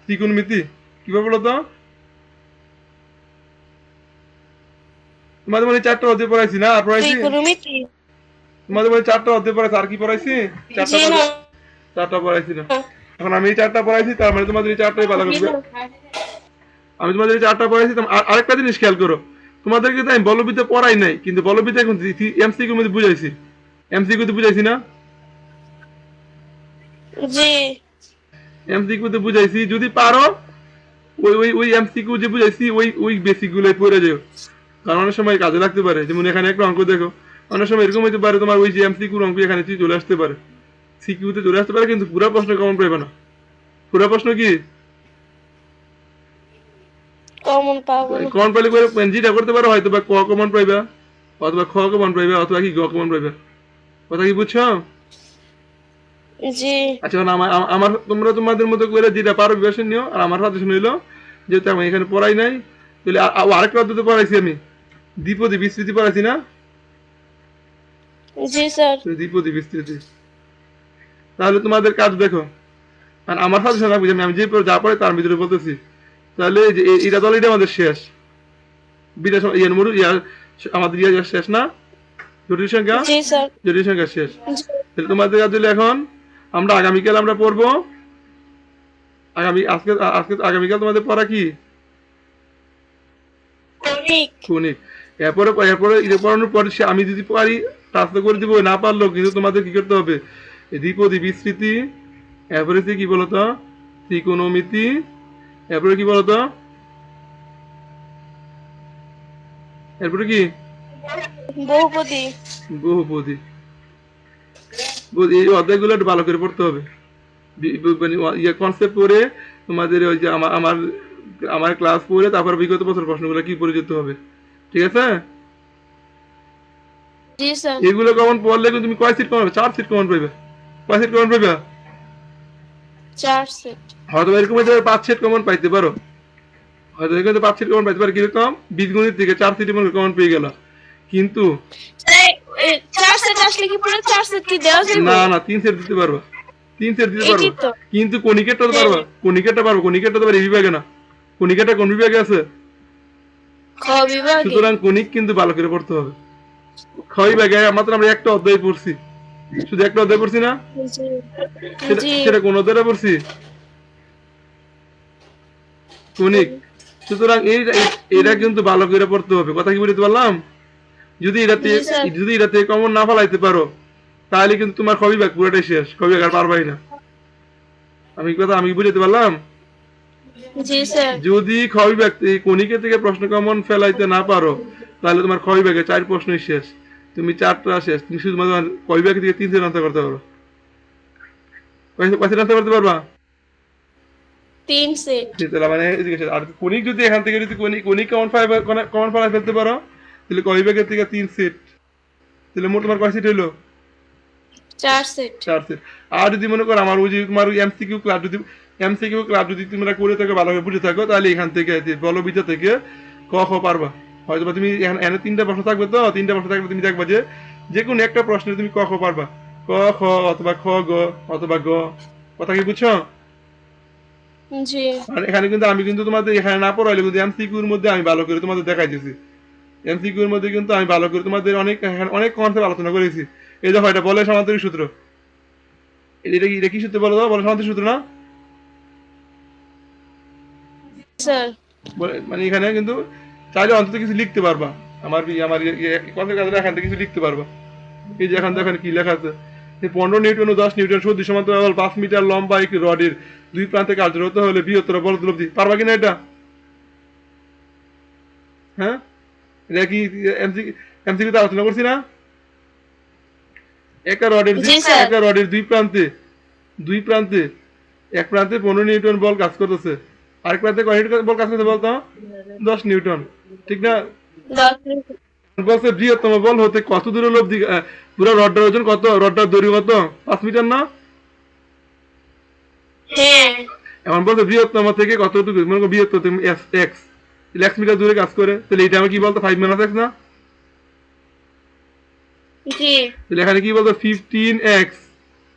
ত্রিকোণমিতি, কিভাবে বলো তো? তোমাদের মানে 4টা অধ্যায় পড়াইছি না, আর পড়াইছি? ত্রিকোণমিতি। তোমাদের মানে 4টা অধ্যায় পড়াইছি, আর কি পড়াইছি? চারটা জি না। 4টা পড়াইছি না। এখন আমি এই 4টা পড়াইছি, তার মানে তোমাদের এই 4টাই ভালো জি করবে। না। আমি তোমাদের এই 4টা পড়াইছি। আরেকটা জিনিস খেয়াল করো, তোমাদের কিন্তু আমি বলবিদ্যা পড়াই নাই, কিন্তু বলবিদ্যা এখন এমসিকিউ মধ্যে বুঝাইছি, এমসিকিউ তে বুঝাইছি না? জি। এমসিকিউ তে বুঝাইছি, যদি পারো ওই এমসিকিউ যে বুঝাইছি ওই বেসিক গুলোই পড়ে যাও, কারণ অনেক সময় কাজে লাগতে পারে। যেমন এখানে একটা অঙ্ক দেখো, অনেক সময় এরকম হতে পারে তোমার ওই যে এমসিকিউর অঙ্ক এখানে চলে আসতে পারে, সিকিউতে চলে আসতে পারে, কিন্তু পুরো প্রশ্ন কমন পাইবে না। পুরো প্রশ্ন কি কমন পাবো না। কমন পাইলে করে যেটা করতে পারো, হয়তো বা ক কমন পাইবা, অথবা খ কমন পাইবা, অথবা কি গ কমন পাইবা। কথা কি বুঝছো? জি। আচ্ছা এখন তোমরা তোমাদের মতো করে যেটা পারো প্রিপারেশন নিও, আর আমার সাজেশন হইলো যেহেতু আমি এখানে পড়াই নাই, তাহলে আরেকটা অধ্যায় পড়াইছি আমি, দ্বিপদী বিস্তৃতি পড়াইছি না? জি স্যার। দ্বিপদী বিস্তৃতি। তাহলে তোমাদের কাজ দেখো, আর আমার সাথে সাথে আমি যে যা পড়ে তার ভিতরে বলতেছি। তাহলে এই যে এটা তাহলে এটা আমাদের শেষ বিটা ইয়ার মরু ইয়ার আমাদের ইয়া শেষ না, জটিল সংখ্যা, জি স্যার। জটিল সংখ্যা শেষ। জি। তাহলে তোমাদের কাজ হলো এখন আমরা আগামীকাল আমরা পড়বো, আজকে আজকে আগামীকাল তোমাদের পড়া কি? কনিক। কনিক। এরপরে এরপরে এটা পড়ানোর পরে আমি যদি পারি ট্রান্সফার করে দিব, না পারলেও কিন্তু তোমাদের কি করতে হবে, দ্বিপদী বিস্তৃতি, এরপরে কি বলতো ত্রিকোণমিতি, এরপরে কি বলতো, এরপরে কি বহুপদী। বহুপদী। এই অধ্যায়গুলো একটু ভালো করে পড়তে হবে, মানে ইয়ে কনসেপ্ট পড়ে তোমাদের ওই যে আমার আমার আমার ক্লাস পড়ে তারপর বিগত বছর প্রশ্নগুলো কি পড়ে যেতে হবে, ঠিক আছে? জি স্যার। এগুলো কমন পড়লে কিন্তু তুমি কয় সিট কমন পাবে? 4 সিট কমন পাবে। কয় সিট কমন পাবে? 4 সেট। হয়তো এরকম হতে 5 সিট কমন পাইতে পারো, হয়তো এরকম 5 সিট কমন পাইতে পারো, কিরকম বীজগণিত থেকে 4 সিট কমন পেয়ে গেল, কিন্তু 4 সেট আসলে কি পুরো 4 সেট কি দেওয়া যাবে? না না 3 সেট দিতে পারবা, 3 সেট দিতে পারবা, এটাই তো। কিন্তু কণিকেরটা তো পারবা, কণিকেরটা পারবো, কণিকেরটা তো এই বিভাগে না, কণিকেরটা কোন বিভাগে আছে? খ বিভাগে। সুতরাং কণিক কিন্তু ভালো করে পড়তে হবে। খ বিভাগে মাত্র আমরা একটা অধ্যায় পড়ছি, শুধু একটা অধ্যায় পড়ছি না? জি। সেটা জি। সেটা কোন অধ্যায়টা পড়ছি? কণিক। সুতরাং এটা কিন্তু ভালো করে পড়তে হবে, কথা কি বলতে পারলাম? যদি জি স্যার। এটাতে কমন না ফলাইতে পারো তাহলে কিন্তু তোমার খ বিভাগ পুরোটাই শেষ, খ বিভাগ আর পারবাই না। আমি বুঝাতে পারলাম? জি স্যার। যদি খ বিভাগ কণিকে থেকে প্রশ্ন কমন ফেলাইতে না পারো তাহলে তোমার খ বিভাগে 4 প্রশ্নই শেষ, তুমি 4টা শেষ, তুমি শুধুমাত্র ক বিভাগ থেকে 3 সেট আনসার করতে পারো। কয় সেট আনসার করতে পারবা? 3 সেট। তাহলে মানে এদিকে শেষ। আর কণিক যদি এখান থেকে যদি কণিক কমন ফেলাই ফেলতে পারো তাহলে ক বিভাগের থেকে 3 সেট, তাহলে মোট তোমার কয় সেট হলো? 4 সেট। 4 সেট। আর যদি মনে করো আমার ওই যে তোমার এমসিকিউ ক্লাব যদি তোমরা করে থাকো, ভালোভাবে বুঝে থাকো, তাহলে এখান থেকে বলো বিটা থেকে ক খ পারবা। হয়তো তুমি এখানে 3টা প্রশ্ন থাকবে, তো 3টা প্রশ্ন থাকবে, তুমি দেখবা যে কোনো একটা প্রশ্নে তুমি ক খ পারবা, ক খ অথবা খ গ অথবা গ, কথা কি বুঝছো? জি। আর এখানে কিন্তু আমি কিন্তু তোমাদের এখানে না পড়াইলে কিন্তু এমসিকিউর মধ্যে আমি ভালো করে তোমাদের দেখাই দিয়েছি, এমসিকিউর মধ্যে কিন্তু আমি ভালো করে তোমাদের অনেক কনসেপ্ট আলোচনা করেছি। এই দেখো এটা বলে সমান্তরিক সূত্র, এটা কি সূত্র বলো তো? বলে সমান্তরিক সূত্র না? স্যার। মানে এখানে কিন্তু চাইলে অন্তত কিছু লিখতে পারবা, আমার কথা কাজে এখান থেকে কিছু লিখতে পারবা। এই যে এখান থেকে কি লেখা আছে, 15 নিউটন ও 10 নিউটন সদৃশ সমান্তরাল 5 মিটার লম্বা একটি রডের দুই প্রান্তে কার্যরত হলে বৃহত্তর বল উপলব্ধি, পারবা কিনা এটা? হ্যাঁ, এটা কি এমসিকিউ তে আলোচনা করছি না? একটা রডের দুই প্রান্তে এক প্রান্তে 15 নিউটন বল কাজ করতেছে, আরেক প্রান্তে কয় নিউটন বল কাজ করতেছে বলতো? 10 নিউটন, ঠিক না? 10 নিউটন। বলছে বৃহত্তম বল হতে কত দূর অবধি, পুরো রডটার ওজন কত, রডটার দৈর্ঘ্য কত? 5 মিটার না? হ্যাঁ। এখন বলছে বৃহত্তম থেকে কতটুকু, মনে করো বৃহত্তম এক্স, x মিটার দূরে কাজ করে, তাহলে এটা আমি কি বলতো 5 - x না? জি। তাহলে এখানে কি বলতো 15x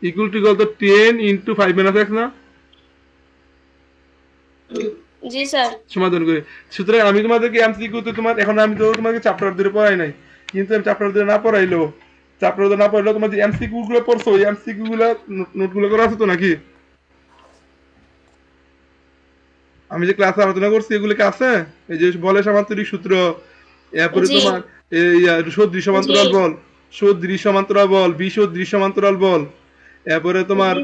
ইকুয়াল টু কত, 10 ইনটু 5 - x না? জি স্যার। সমাধান করে। সুতরাং আমি তোমাদেরকে এমসিকিউ তো তোমার এখন আমি তো তোমাকে চ্যাপ্টার ধরে পড়াই নাই, কিন্তু আমি চ্যাপ্টার ধরে না পড়াইলেও তোমার যে এমসিকিউ গুলো পড়ছো ওই এমসিকিউ গুলো নোটগুলো করা আছে তো নাকি? আমি যে ক্লাসে আলোচনা করছি এগুলো কি আছে? এই যে বলে সমান্তরিক সূত্র, এরপরে জি। তোমার এই সদৃশ সমান্তরাল জি। বল, বিসদৃশ সমান্তরাল বল, এরপরে তোমার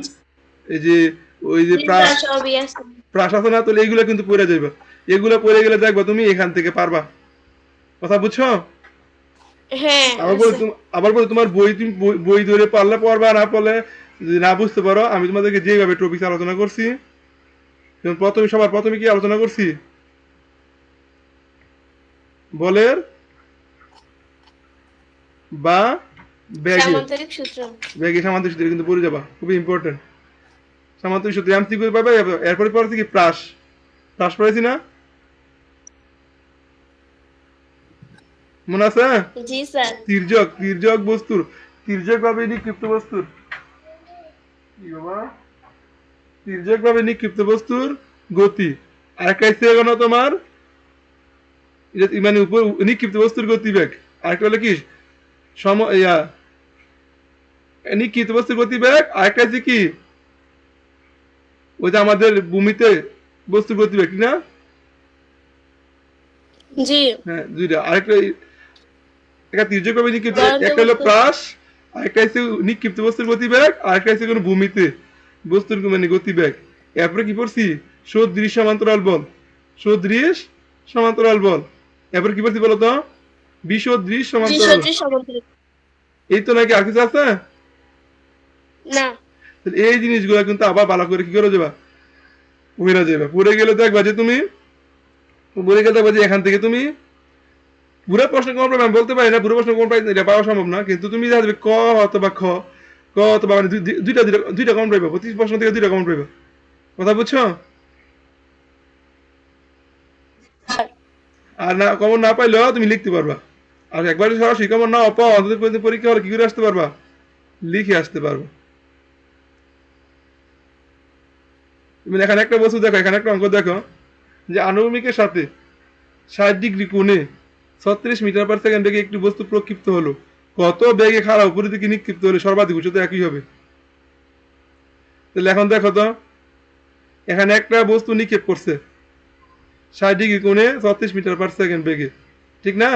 এই যে ওই যে জি স্যার, সবই আছে। প্রাস আছে না, তাহলে এইগুলো কিন্তু পড়ে যাইবা, এগুলো পড়ে গেলে দেখবা তুমি এখান থেকে পারবা, কথা বুঝছো? হ্যাঁ। আবার বলে তোমার বই তুমি বই ধরে পারলে পড়বা, না পড়লে যদি না বুঝতে পারো, আমি তোমাদেরকে যেভাবে টপিক আলোচনা করছি, সবার প্রথমে কি আলোচনা করছি, বলের বা সামান্তরিক সূত্র। ব্যাগে সামান্তরিক সূত্র কিন্তু পড়ে যাবা, খুবই ইম্পর্টেন্ট। সামান্তরিক সূত্র এমসিকিউ পাবে, এরপরে পড়েছি কি প্রাস পড়েছি না? মনে আছে? জি স্যার। তির্যক তির্যক বস্তুর তির্যক ভাবে নিক্ষিপ্ত বস্তুর কি বাবা তির্যক ভাবে নিক্ষিপ্ত বস্তুর গতি আরেকটা হচ্ছে এখানে তোমার মানে উপর নিক্ষিপ্ত বস্তুর গতিবেগ আরেকটা হলো কি সম ইয়া নিক্ষিপ্ত বস্তুর গতিবেগ আরেকটা হচ্ছে কি ওই যে আমাদের ভূমিতে বস্তুর গতিবেগ ঠিক না? জি। হ্যাঁ দুইটা আরেকটা একটা তির্যক ভাবে নিক্ষিপ্ত জ্বলন্ত একটা হলো বস্তু। প্রাস আরেকটা হচ্ছে নিক্ষিপ্ত বস্তুর গতিবেগ আরেকটা হচ্ছে কোনো ভূমিতে বস্তুর মানে গতিবেগ এরপরে কি পড়ছি সদৃশ সমান্তরাল বল সদৃশ সমান্তরাল বল এরপরে কি পড়ছি বলো তো বিসদৃশ জি সমান্তরাল সদৃশ সমান্তরাল। এই তো নাকি আর কিছু আছে? না। তাহলে এই জিনিসগুলো কিন্তু আবার ভালো করে কি করে যাবা পড়ে যাবে পড়ে গেলে দেখবা যে তুমি পড়ে গেলে দেখবা যে এখান থেকে তুমি পুরো প্রশ্ন কোন পাবে আমি বলতে পারি না পুরো প্রশ্ন কোন পাই এটা পাওয়া সম্ভব না কিন্তু তুমি দেখবে ক অথবা খ ক অথবা মানে দুইটা দুইটা দুইটা কমন পাইবা 25 প্রশ্ন থেকে দুইটা কমন পাইবা কথা বুঝছো? স্যার। আর না কমন না পাইলেও তুমি লিখতে পারবা আর একবার যদি সরাসরি কমন নাও পাও অন্তত পর্যন্ত পরীক্ষা হলে কি করে আসতে পারবা লিখে আসতে পারবা তুমি এখানে একটা বস্তু দেখো এখানে একটা অঙ্ক দেখো যে আনুভূমিকের সাথে 60 ডিগ্রি কোণে 36 মিটার পার সেকেন্ড বেগে একটি বস্তু প্রক্ষিপ্ত হলো কত বেগে খাড়া উপরের দিকে নিক্ষিপ্ত হলে সর্বাধিক উচ্চতা একই হবে তাহলে এখন দেখো তো এখানে একটা বস্তু নিক্ষেপ করছে 60 ডিগ্রি কোণে 36 মিটার পার সেকেন্ড বেগে ঠিক না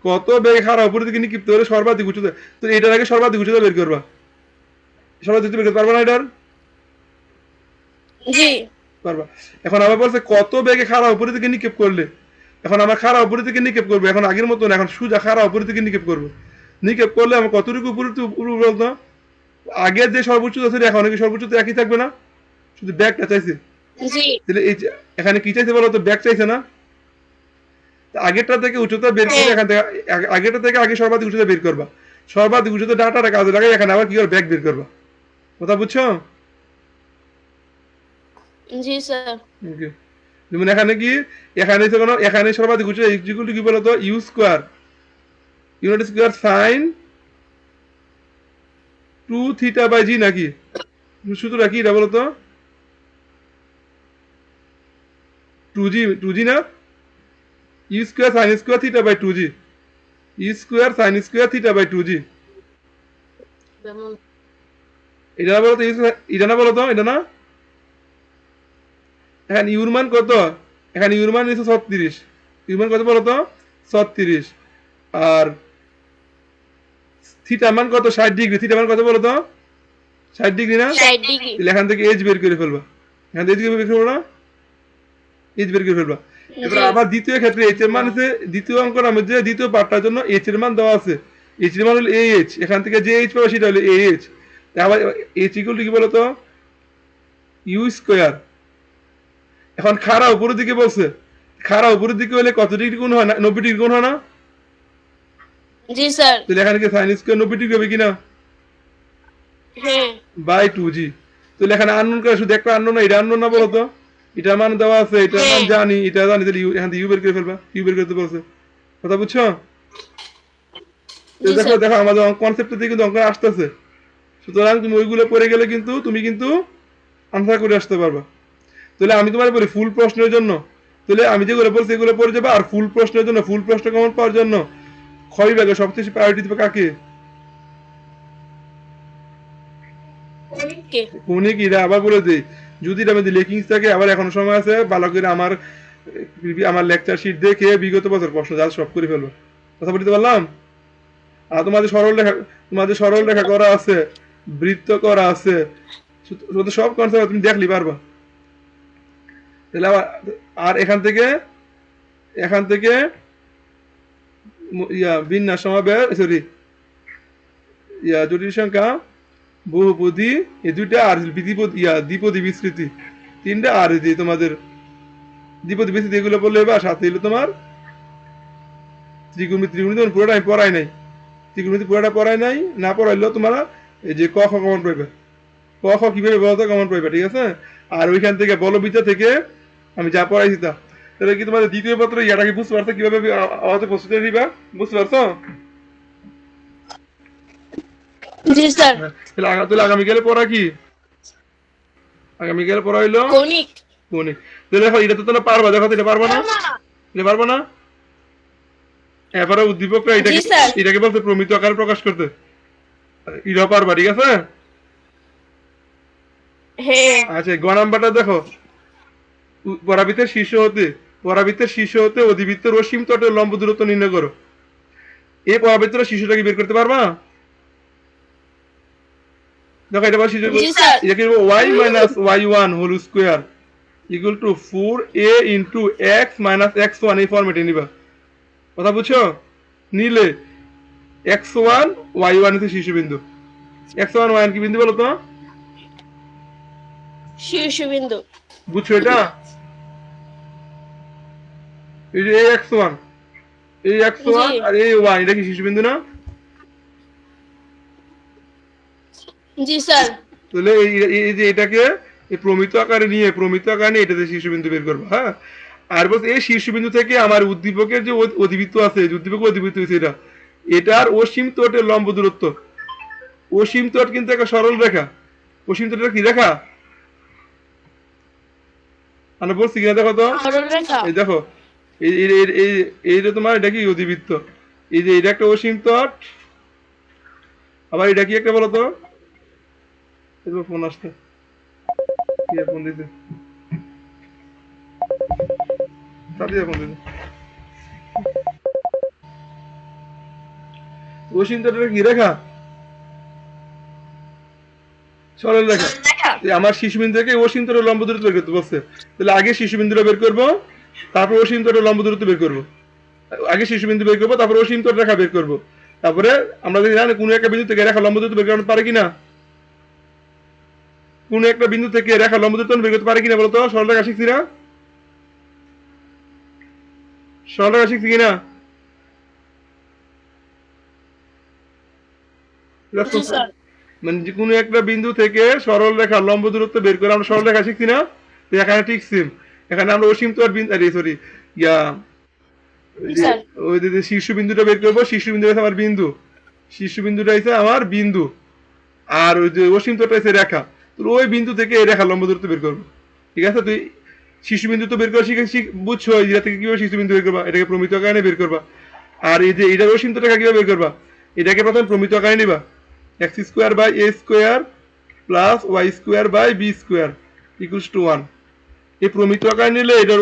কত বেগে খাড়া উপরের দিকে নিক্ষিপ্ত হলে সর্বাধিক উচ্চতা তো এটার আগে সর্বাধিক উচ্চতা বের করবা সর্বাধিক উচ্চতা বের করতে পারবা না এটার জি। পারবা এখন আবার বলছে কত বেগে খাড়া উপরের দিকে নিক্ষেপ করলে এখন আমার খাড়া উপরের দিকে নিক্ষেপ করবো এখন আগের মতো না এখন সোজা খাড়া উপরের দিকে নিক্ষেপ করবো নিক্ষেপ করলে আমার কতটুকু উপরে বলতো আগের যে সর্বোচ্চতা ছিল এখন কি সর্বোচ্চতা একই থাকবে না শুধু ব্যাগটা চাইছে জি। তাহলে এই এখানে কি চাইছে বলো তো ব্যাগ চাইছে না আগেরটা থেকে উচ্চতা বের করে এখান থেকে আগেরটা থেকে আগে সর্বাধিক উচ্চতা বের করবা সর্বাধিক উচ্চতা ডাটাটা কাজে লাগাই এখানে আবার কি করে ব্যাগ বের করবা কথা বুঝছো? জি স্যার। ওকে যেমন এখানে কি এখানে এখানে সর্বাধিক উচ্চতা ইকুয়াল টু কি বলতো u square unit square sine 2 theta g নাকি সূত্রটা কি এটা বলতো 2জি না u square sine square theta two g u square sine square theta two g এটা না বলতো এটা না বলতো এটা না এখানে ইউর মান কত এখানে ইউর মান নিচ্ছে 36 ইউর মান কত বলতো 36 আর থিটা মান কত 60 ডিগ্রি থিটা মান কত বলতো 60 ডিগ্রি না 60 ডিগ্রি। তাহলে এখান থেকে এজ বের করে ফেলবা এখান থেকে বের করবো না এজ বের করে ফেলবা এবার জি। আবার দ্বিতীয় ক্ষেত্রে এইচ এর মান হচ্ছে দ্বিতীয় অঙ্কের মধ্যে দ্বিতীয় পার্টটার জন্য এইচ এর মান দেওয়া আছে এইচ এর মান হলো এইচ এখান থেকে যে এইচ পাবে সেটা হলো এইচ আবার এইচ ইকুয়াল টু কি বলতো ইউ স্কোয়ার এখন খাড়া উপরের দিকে বলছে খাড়া উপরের দিকে হলে কত ডিগ্রি কোণ হয় না 90 ডিগ্রি কোণ হয় না জি স্যার। তাহলে এখানে কি সাইন স্কোয়ার 90 ডিগ্রি হবে কিনা হ্যাঁ। বাই 2জি তাহলে এখানে আননোন করে শুধু একটা আননোন না এটা আননোন না বলতো এটা মান দেওয়া আছে এটা মান জানি এটা জানি তাহলে এখান থেকে ইউ বের করে ফেলবা ইউ বের করতে বলছে কথা বুঝছো জি দেখো স্যার। দেখো আমাদের কনসেপ্টে থেকে কিন্তু অঙ্ক আসতেছে সুতরাং তুমি ওইগুলো পড়ে গেলে কিন্তু তুমি কিন্তু আনসার করে আসতে পারবা তাহলে আমি তোমার বলি ফুল প্রশ্নের জন্য তাহলে আমি যেগুলো বলছি এগুলো পড়ে যাবে আর ফুল প্রশ্নের জন্য ফুল প্রশ্ন কমন পাওয়ার জন্য ক্ষয় বিভাগে সবচেয়ে প্রায়োরিটি দেবে কাকে কে? কোনে কি এটা আবার বলে দেই যদি এটা আমাদের লেকিংস থাকে আবার এখনো সময় আছে ভালো করে আমার লেকচার শিট দেখে বিগত বছর প্রশ্ন যা সব করে ফেলবো কথা বলতে পারলাম আর তোমাদের সরল রেখা করা আছে বৃত্ত করা আছে সব কনসেপ্ট তুমি দেখলি পারবা তাহলে আর এখান থেকে বিন্যাস সমাবেশ সরি জটিল সংখ্যা বহুপদী এই দুইটা আর দ্বিপদী বিস্তৃতি তিনটা আর তোমাদের দ্বিপদী বিস্তৃতি এগুলো বললে বা সাথে এলো তোমার ত্রিকোণমিতি তোমার পুরোটা আমি পড়াই নাই ত্রিকোণমিতি পুরোটা পড়াই নাই না পড়াইলেও তোমরা এই যে ক খ কমন পাইবে ক খ কিভাবে বলতো কমন পাইবে ঠিক আছে আর ওইখান থেকে বলবিদ্যা থেকে আমি যা পড়াইছি তা তাহলে কি তোমাদের দ্বিতীয় পত্র ইয়াটাকে বুঝতে পারছো কিভাবে আমাদের প্রস্তুতি নিবা? বুঝতে পারছো? জি স্যার। তাহলে আগামীকালে পড়া কি? আগামীকালে পড়া হইলো কৌণিক। কৌণিক। তাহলে দেখো এটা তো তোমরা পারবা, দেখো তো এটা পারবা না? এটা পারবা না? এবারে উদ্দীপকরা জি এটাকে স্যার। এটাকে বলতে প্রমিত আকারে প্রকাশ করতে। এটা পারবা, ঠিক আছে? হ্যাঁ। আচ্ছা, গ নাম্বারটা দেখো, পরাবৃত্তের শীর্ষ হতে অধিবৃত্তের অসীম তটের লম্ব দূরত্ব নির্ণয় করো। এই পরাবৃত্তের শীর্ষটাকে বের করতে পারবা? দেখো এটা শীর্ষ, জি স্যার। এটাকে y minus y1 whole square equal to 4a into x minus x1 এই ফর্মেটে নিবা। কথা বুঝছো? নিলে x1 y1 হচ্ছে শীর্ষবিন্দু। x1 y1 কি বিন্দু বলো তো? শীর্ষবিন্দু। বুঝছো এটা? এই যে এই x1, এই x1 জি। আর এই y, এটা কি শীর্ষবিন্দু না? জি স্যার। তাহলে এই যে এটাকে এই প্রমিত আকারে নিয়ে এটাতে শীর্ষবিন্দু বের করবো। হ্যাঁ, আর বলছে এই শীর্ষবিন্দু থেকে আমার উদ্দীপকের যে অধিবৃত্ত আছে, যে উদ্দীপক অধিবৃত্ত হয়েছে এটার অসীম তটের লম্ব দূরত্ব। অসীম তট কিন্তু একটা সরল রেখা। অসীম তটের কি রেখা আমরা বলছি কিনা দেখো তো। সরল রেখা। এই দেখো, এই এই এই- এই এইটা তোমার, এটা কি অধিবৃত্ত। এই যে এটা একটা অসীম তট, আবার এটা কি একটা বলো তো। ফোন আসছে, কে ফোন দিতে, সাথে ফোন দিতে। অসীম তটের কি রেখা? সরল রেখা। আমার শিশুবিন্দু থেকে অসীম তটের লম্ব দূরত্ব বের করতে বলছে। তাহলে আগে শিশুবিন্দুটা বের করবো, তারপর অসীম তটের লম্ব দূরত্ব বের করবো। আগে শিশুবিন্দু বের করবো, তারপর অসীম তট রেখা বের করবো। তারপরে আমরা যদি জানি কোনো একটা বিন্দু থেকে রেখা লম্ব দূরত্ব বের করতে পারে কিনা, কোনো একটা বিন্দু থেকে রেখা লম্ব দূরত্ব বের করতে পারে কিনা বলতো? সরল রেখা শিখছি না? সরল রেখা শিখছি কিনা? জি স্যার। মানে যে কোনো একটা বিন্দু থেকে সরল রেখা লম্ব দূরত্ব বের করে আমরা সরল রেখা শিখছি না? তো এখানে ঠিক সেম, এখানে আমরা অসীম তট বিন্দু, সরি, ইয়া, জি স্যার। ওই যে শীর্ষবিন্দুটা বের করবো। শীর্ষবিন্দু হচ্ছে আমার বিন্দু, শীর্ষবিন্দুটা হচ্ছে আমার বিন্দু, আর ওই যে অসীম তটটা হচ্ছে রেখা। তো ওই বিন্দু থেকে এই রেখা লম্ব দূরত্ব বের করবো। ঠিক আছে? তুই শিশুবিন্দু তো বের করা বুঝছো, এটা থেকে কিভাবে শিশুবিন্দু বের করবা, এটাকে প্রমিত আকারে বের করবা। আর এই যে এটা অসীম তটটা কিভাবে বের করবা, এটাকে প্রথমে প্রমিত আকারে নিবা। X square by a square plus y square by b square equals to 1। এই প্রমিত আকারে নিলে এটার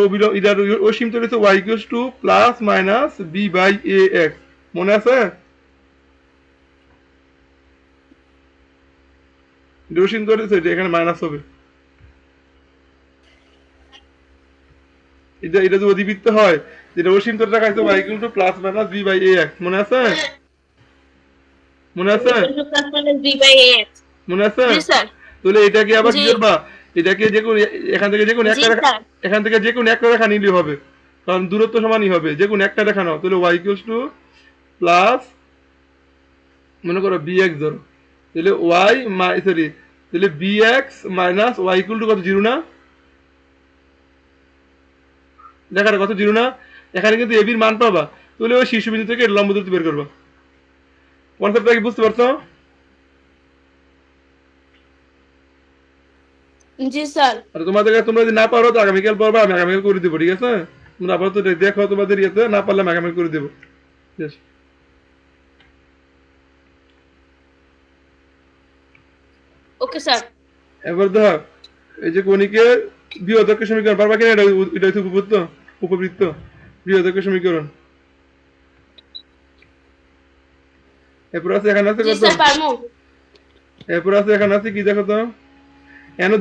অসীম তট হচ্ছে y equals to plus minus b by a x. মনে আছে? অসীম তট হচ্ছে এখানে মাইনাস হবে। এটা যদি অধিবৃত্ত হয়, যেটা অসীম তট রাখা হচ্ছে y equal to plus minus b by ax। মনে আছে? মনে আছে? মনে আছে? জি স্যার। তাহলে এটাকে আবার কি জি। করবা, এটাকে যে কোনো এখান থেকে যে কোনো জি একটা রেখা, স্যার। এখান থেকে যে কোনো একটা রেখা নিলেই হবে, কারণ দূরত্ব সমানই হবে। যে কোনো একটা রেখা নাও, তাহলে y ইকুয়াল টু প্লাস, মনে করো bx ধরো, তাহলে তাহলে bx minus y equal to কত, 0 না? দেখার কত, 0 না? এখানে কিন্তু এবির মান পাবা, তাহলে ওই শীর্ষবিন্দু থেকে লম্ব দূরত্ব বের করবা। কনসেপ্টটা কি বুঝতে পারছো? জি স্যার। আর তোমরা যদি না পারো তো আগামীকাল পড়বা, আমি আগামীকাল করে দেবো। ঠিক আছে? তোমরা আপাতত দেখো তোমাদের ইয়েতে, না পারলে আমি আগামীকাল করে দেবো। ঠিক আছে? Okay sir. এবার দেখো, এই যে কণিকের বৃহদাকার সমীকরণ পারবা কিনা, এটা হচ্ছে উপবৃত্ত বৃহদাকার সমীকরণ। এরপর আছে, এখানে আছে জি কত, স্যার পারমু। এরপর আছে এখানে আছে কি দেখো তো, এখানে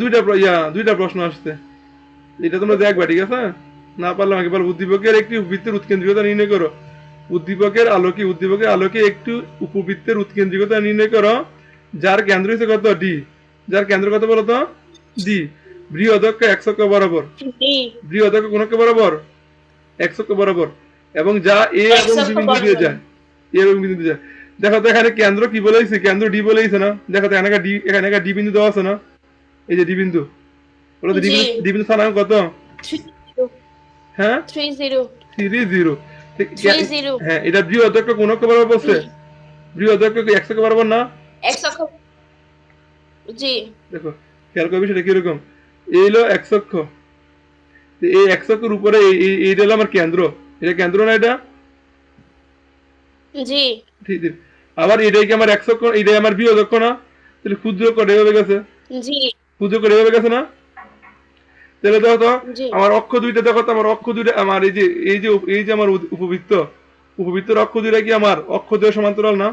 দুইটা প্রশ্ন আসছে, এটা তোমরা দেখবা। ঠিক আছে? না পারলে আমাকে বলো, উদ্দীপকের একটি বৃত্তের উৎকেন্দ্রিকতা নির্ণয় করো। উদ্দীপকের আলোকে একটি উপবৃত্তের উৎকেন্দ্রিকতা নির্ণয় করো, যার কেন্দ্র হচ্ছে কত, ডি। যার কেন্দ্র কত বলো তো, ডি। বৃহদক্ষ এক অক্ষ বরাবর, জি। বৃহদক্ষ কোন অক্ষ বরাবর, এক অক্ষ বরাবর, এবং যা এ এক এবং অক্ষ বি বিন্দু দিয়ে বরাবর। যায়, এ এবং বি বিন্দু দিয়ে যায়। দেখো তো এখানে কেন্দ্র কি বলেছে, কেন্দ্র ডি বলেছে না? দেখো তো এখানে একটা ডি বিন্দু দেওয়া আছে না? এই যে ডি বিন্দু, বলো তো জি। ডি বিন্দু স্থানাঙ্ক কত? হ্যাঁ 30 30 30 হ্যাঁ এটা বৃহৎ কোন অক্ষ বরাবর বসছে বৃহৎ কি x অক্ষ বরাবর না এক অক্ষ জি দেখো খেয়াল করবে সেটা কিরকম এই হলো x অক্ষ তো এই x অক্ষের উপরে এইটা হলো আমার কেন্দ্র এটা কেন্দ্র না এটা জি ঠিক ঠিক আবার এটাই কি আমার x অক্ষ এটাই আমার বৃহৎ অক্ষ না তাহলে ক্ষুদ্র অক্ষ এভাবে গেছে জি ক্ষুদ্র অক্ষ এভাবে গেছে না তাহলে দেখো তো জি আমার অক্ষ দুইটা দেখো তো আমার অক্ষ দুইটা আমার এই যে আমার উপবৃত্তের অক্ষ দুইটা কি আমার অক্ষ দুই সমান্তরাল না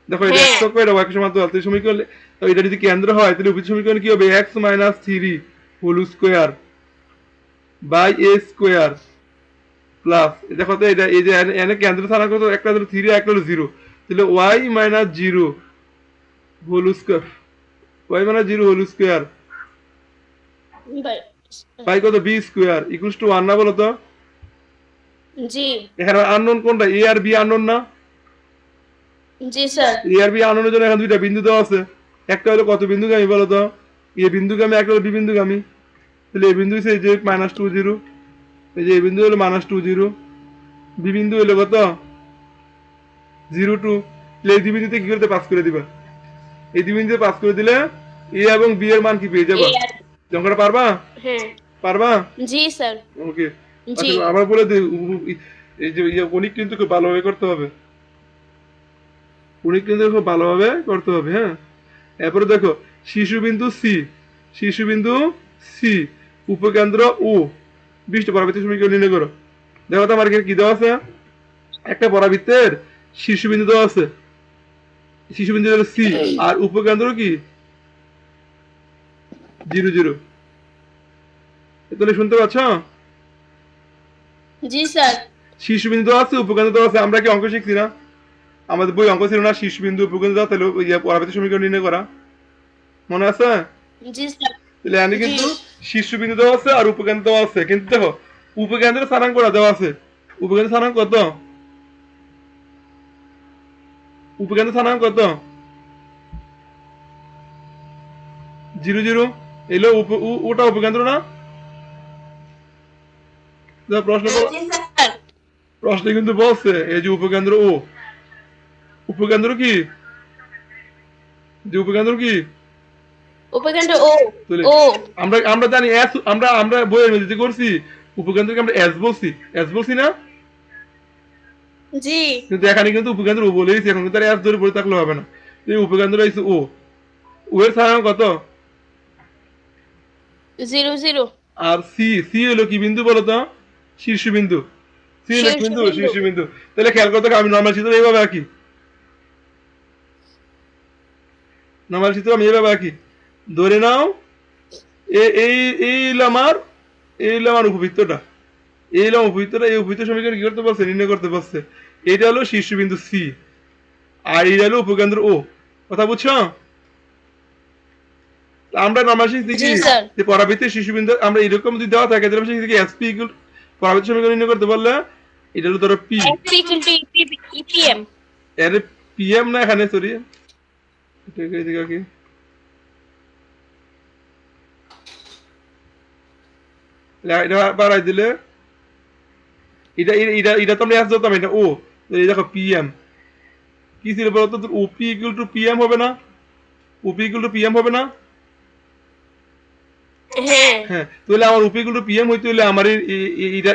দেখো এটা হ্যাঁ x অক্ষ এটা y অক্ষ সমান্তরাল তাহলে সমীকরণ তো এটা যদি কেন্দ্র হয় তাহলে উপবৃত্ত সমীকরণ কি হবে x - 3 whole square by a square plus দেখো তো এটা এই যে এনে কেন্দ্র স্থানাঙ্ক তো একটা হলো 3 একটা হলো 0 তাহলে y - 0 whole square y - 0 whole square by- by কত b স্কয়ার ইকুয়ালস টু 1 না বলো তো জি এখানে আননোন কোনটা a আর b আননোন না জি স্যার a আর b আননোনের জন্য এখানে দুইটা বিন্দু দেওয়া আছে একটা হলো কত বিন্দুগামী বলো তো a বিন্দুগামী একটা হলো b বিন্দুগামী তাহলে a বিন্দু হচ্ছে এই যে -20 এই যে a বিন্দু হলো -20 b বিন্দু হলো কত 02 তাহলে এই দুই বিন্দুতে কি করতে পাস করে দিবা এই দুই বিন্দুতে পাস করে দিলে a এবং b এর মান কি পেয়ে যাবা এই আর- অঙ্কটা পারবা হ্যাঁ পারবা জি স্যার ওকে জি আচ্ছা আবার বলে দে এই যে গণিত কিন্তু খুব ভালোভাবে করতে হবে গণিত কিন্তু খুব ভালোভাবে করতে হবে হ্যাঁ এরপরে দেখো শিশুবিন্দু সি উপকেন্দ্র ও বিশিষ্ট পরাবৃত্তের সমীকরণ নির্ণয় করো দেখো তো আমার এখানে কি দেওয়া আছে একটা পরাবৃত্তের শীর্ষবিন্দু দেওয়া আছে শিশুবিন্দু হলো সি আর উপকেন্দ্র কি 0 0 তাহলে শুনতে পাচ্ছ জি স্যার শীর্ষবিন্দু দেওয়া আছে উপকেন্দ্র দেওয়া আছে আমরা কি অঙ্ক শিখছি না আমাদের বই অঙ্ক ছিল না শীর্ষবিন্দু উপকেন্দ্র দেওয়া তাহলে পরাবৃত্তের সমীকরণ নির্ণয় করা মনে আছে জি স্যার তাহলে এখানে জি কিন্তু শীর্ষবিন্দু দেওয়া আছে আর উপকেন্দ্র দেওয়া আছে কিন্তু দেখো উপকেন্দ্রের স্থানাঙ্কটা দেওয়া আছে উপকেন্দ্র স্থানাঙ্ক কত উপকেন্দ্র স্থানাঙ্ক কত 0 0 এলো ওটা উপকেন্দ্র না দেখো জি স্যার প্রশ্ন কিন্তু বলছে এই যে উপকেন্দ্র ও উপকেন্দ্র কি যে উপকেন্দ্র কি উপকেন্দ্র ও তাহলে ও আমরা আমরা জানি এস আমরা বইয়ের মধ্যে যে করছি উপকেন্দ্রকে আমরা এস বলছি না জি কিন্তু এখানে কিন্তু উপকেন্দ্র ও বলেইছি এখন কিন্তু আর এস ধরে বলে থাকলে হবে না এই উপকেন্দ্র হইছে ও এর স্থানাঙ্ক কত 0 আর সি হলো কি বিন্দু বলো তো শীর্ষবিন্দু সি হলো কি বিন্দু শীর্ষবিন্দু শীর্ষবিন্দু তাহলে খেয়াল করতে হবে, আমি নর্মাল চিত্র এইভাবে আঁকি নর্মাল চিত্র আমি এইভাবে আঁকি ধরে নাও এই এই হলো আমার উপবৃত্তটা এই হলো উপবৃত্তটা এই উপবৃত্ত সমীকরণ কি করতে পারছে নির্ণয় করতে পারছে এটা হলো শীর্ষবিন্দু সি আর এটা হলো উপকেন্দ্র ও কথা বুঝছো আমরা নর্মাল শিখছি জি কি স্যার যে পরাবৃত্তের শীর্ষবিন্দু আমরা এরকম যদি দেওয়া থাকে তাহলে আমরা শিখছি কি এসপি ইকুয়াল পরাবৃত্ত সমীকরণ নির্ণয় করতে পারলে এটা হলো ধরো পি এসপি ইপিএম এর পিএম না এখানে সরি এটা এদিকে কি এটা বাড়াই দিলে এটা তো আমরা এস ধরতাম এটা ও এই দেখো পিএম কি ছিল বলতো তোর ওপি ইকুয়াল টু পিএম হবে না ওপি ইকুয়াল টু পিএম হবে না হ্যাঁ হ্যাঁ তাহলে আমার ওপি ইকুয়াল টু পিএম হইতে হলে আমার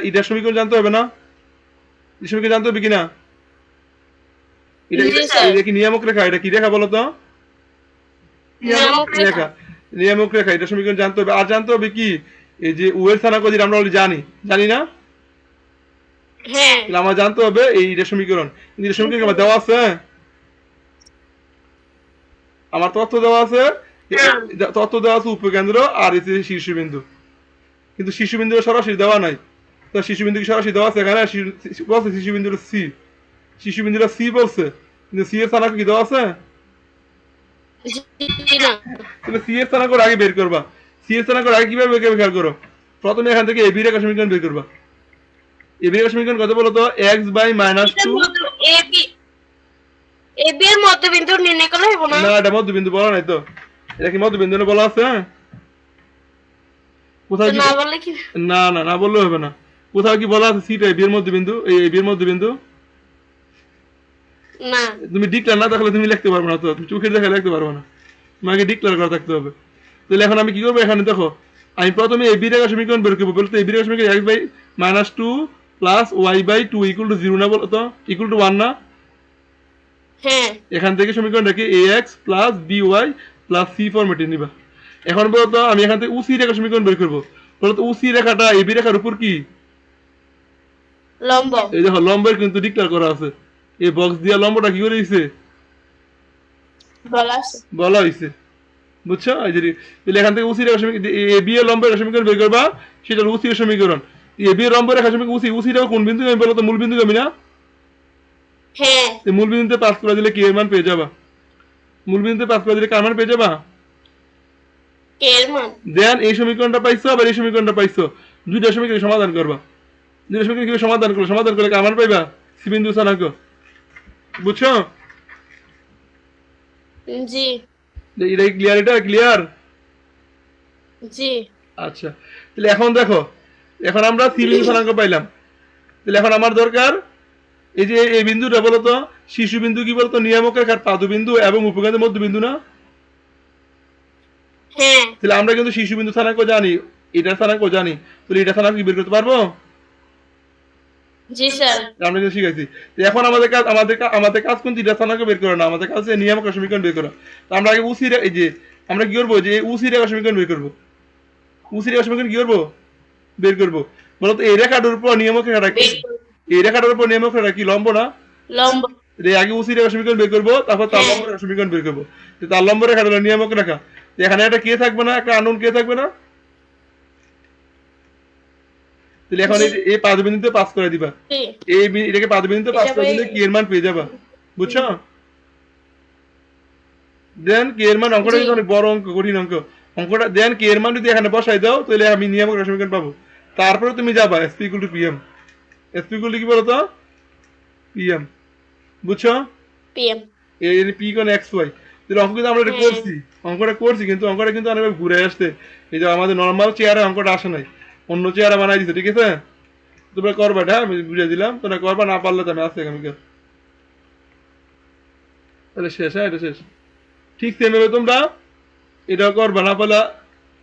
এটার সমীকরণ জানতে হবে না এই সমীকরণ জানতে হবে কিনা এটা জি স্যার এটা কি নিয়ামক রেখা এটা কি রেখা বলো তো নিয়ামক রেখা নিয়ামক রেখা এটা সমীকরণ জানতে হবে আর জানতে হবে কি এই যে ওয়ের স্থানাঙ্ক যেটা আমরা অলরেডি জানি না হ্যাঁ তাহলে আমার জানতে হবে এইটা সমীকরণ কিন্তু এটা সমীকরণ আমার দেওয়া আছে আমার তথ্য দেওয়া আছে তথ্য দেওয়া আছে উপকেন্দ্র আর এই যে শীর্ষবিন্দু কিন্তু শীর্ষবিন্দু সরাসরি দেওয়া নাই তো শিশুবিন্দু কি সরাসরি দেওয়া আছে এখানে বলছে শিশুবিন্দুটা সি শিশুবিন্দুটা সি বলছে কিন্তু সি এর স্থানাঙ্ক কি দেওয়া আছে জি না তাহলে সি এর স্থানাঙ্ক আগে বের করবা সি এর স্থানাঙ্ক আগে কিভাবে বের খেয়াল করো প্রথমে এখান থেকে এবি রেখা সমীকরণ বের করবা এবি রেখা সমীকরণ কত বলো তো এক্স বাই -2 এবি এবি এর মধ্যবিন্দু নির্ণয় করলে হবে না না এটা মধ্যবিন্দু বলা নাই তো এটা কি মধ্যবিন্দু বলা আছে কোথাও তো কি না বললে কি? না না না বললেও হবে না। কোথাও কি বলা আছে সিটাই বিয়ের মধ্যে বিন্দু, এই বিয়ের মধ্যে বিন্দু? না। তুমি ডিক্লার না থাকলে তুমি লিখতে পারবে না, তো তুমি চোখের দেখা লিখতে পারবে না, তোমাকে ডিক্লার করা থাকতে হবে। তাহলে এখন আমি কি করবো, এখানে দেখো আমি প্রথমে এই বি রেখা সমীকরণ বের করবো। বলতো এই বি রেখা সমীকরণ x by minus two plus y by two equal to zero না, বলতো ইকুয়াল টু ওয়ান না? হ্যাঁ এখান থেকে সমীকরণ রেখে a x plus b y plus c ফর্মেটে নিবা। এখন বলতো আমি এখান থেকে উসি রেখা সমীকরণ বের করবো। বলতো উসি রেখাটা এই বি রেখার উপর কি? লম্ব এই দেখো লম্বের কিন্তু ডিক্লার করা আছে, এই বক্স দিয়া লম্বটা কি করে দিছে বলা আছে। বলা হয়েছে, বুঝছো? এই যে তাহলে এখান থেকে উসি রেখা সমীকরণ এ বি এর লম্বের রেখা সমীকরণ বের করবা, সেটা হলো উসি এর সমীকরণ। এ বি এর লম্বের রেখা সমীকরণ উসি, উসি রেখা কোন বিন্দু আমি বলো তো? মূল বিন্দু আমি না? হ্যাঁ এই মূল বিন্দুতে পাস করে দিলে কি এর মান পেয়ে যাবা? মূল বিন্দুতে পাস করে দিলে কার মান পেয়ে যাবা? কে এর মান। দেন এই সমীকরণটা পাইছো, আবার এই সমীকরণটা পাইছো, দুইটা সমীকরণ সমাধান করবা। দুইটা সমীকরণ কিভাবে সমাধান করবো? সমাধান করলে কার মান পাইবা? সি বিন্দু স্থানাঙ্ক, বুঝছো? জি এটা ক্লিয়ার? এটা ক্লিয়ার? জি আচ্ছা, তাহলে এখন দেখো, এখন আমরা সি বিন্দু স্থানাঙ্ক পাইলাম। তাহলে এখন আমার দরকার এই যে এই বিন্দুটা বলতো শিশু বিন্দু কি বলতো? নিয়ামক রেখার পাদবিন্দু এবং উপকেন্দ্রের মধ্যবিন্দু না? হ্যাঁ তাহলে আমরা কিন্তু শিশু বিন্দু স্থানাঙ্ক জানি, এটার স্থানাঙ্ক জানি, তাহলে এটা স্থানাঙ্ক কি বের করতে পারবো? জি স্যার। আমরা কিন্তু শিখাইছি। তো এখন আমাদের কাজ, আমাদের কাজ কোন তিনটা স্থানাঙ্ক বের করা না, আমাদের কাজ হচ্ছে নিয়ামক সমীকরণ বের করা। তো আমরা আগে উসি এই যে আমরা কি করবো, যে উসি রেখা সমীকরণ বের করবো। উসি রেখা সমীকরণ কি করবো? বের করবো। বলতো এই রেখাটার উপর নিয়ামক রেখাটা কি? এই রেখাটার উপর নিয়ামক রেখা কি? লম্ব না? লম্ব আগে উসি রেখা সমীকরণ বের করবো, তারপর তার লম্ব রেখা সমীকরণ বের করবো। তো তার লম্ব রেখা হলো নিয়ামক রেখা। তো এখানে একটা কে থাকবে না? একটা আননোন কে থাকবে না? তাহলে এখন এই পাদবিন্দুতে পাস করে দিবা, জি। এটাকে পাদবিন্দুতে পাস করে দিলে কি এর মান পেয়ে যাবা, বুঝছো? দেন কে এর মান, অঙ্কটা কিন্তু অনেক বড় অঙ্ক, কঠিন অঙ্ক। অঙ্কটা দেন কে এর মান যদি এখানে বসাই দাও, তাহলে আমি নিয়ামক রেখা সমীকরণ পাবো। তারপরে তুমি যাবা SP equal to PM. SP equal to কি বলো তো? পিএম, বুঝছো? পিএম এই পি কোন এক্স ওয়াই। তাহলে অঙ্ক কিন্তু আমরা এটা করছি, অঙ্কটা করছি, কিন্তু অঙ্কটা কিন্তু অনেক ঘুরে আসতে, এই যে আমাদের নর্মাল চেয়ারে অঙ্কটা আসে নাই, অন্য চেয়ারে বানাই দিছে, ঠিক আছে? তোমরা করবা এটা, আমি বুঝিয়ে দিলাম, তোমরা করবা, না পারলে তো আমি আসতে আগামীকাল। তাহলে শেষ, হ্যাঁ এটা শেষ। ঠিক সেভাবে তোমরা এটাও করবা, না পারলে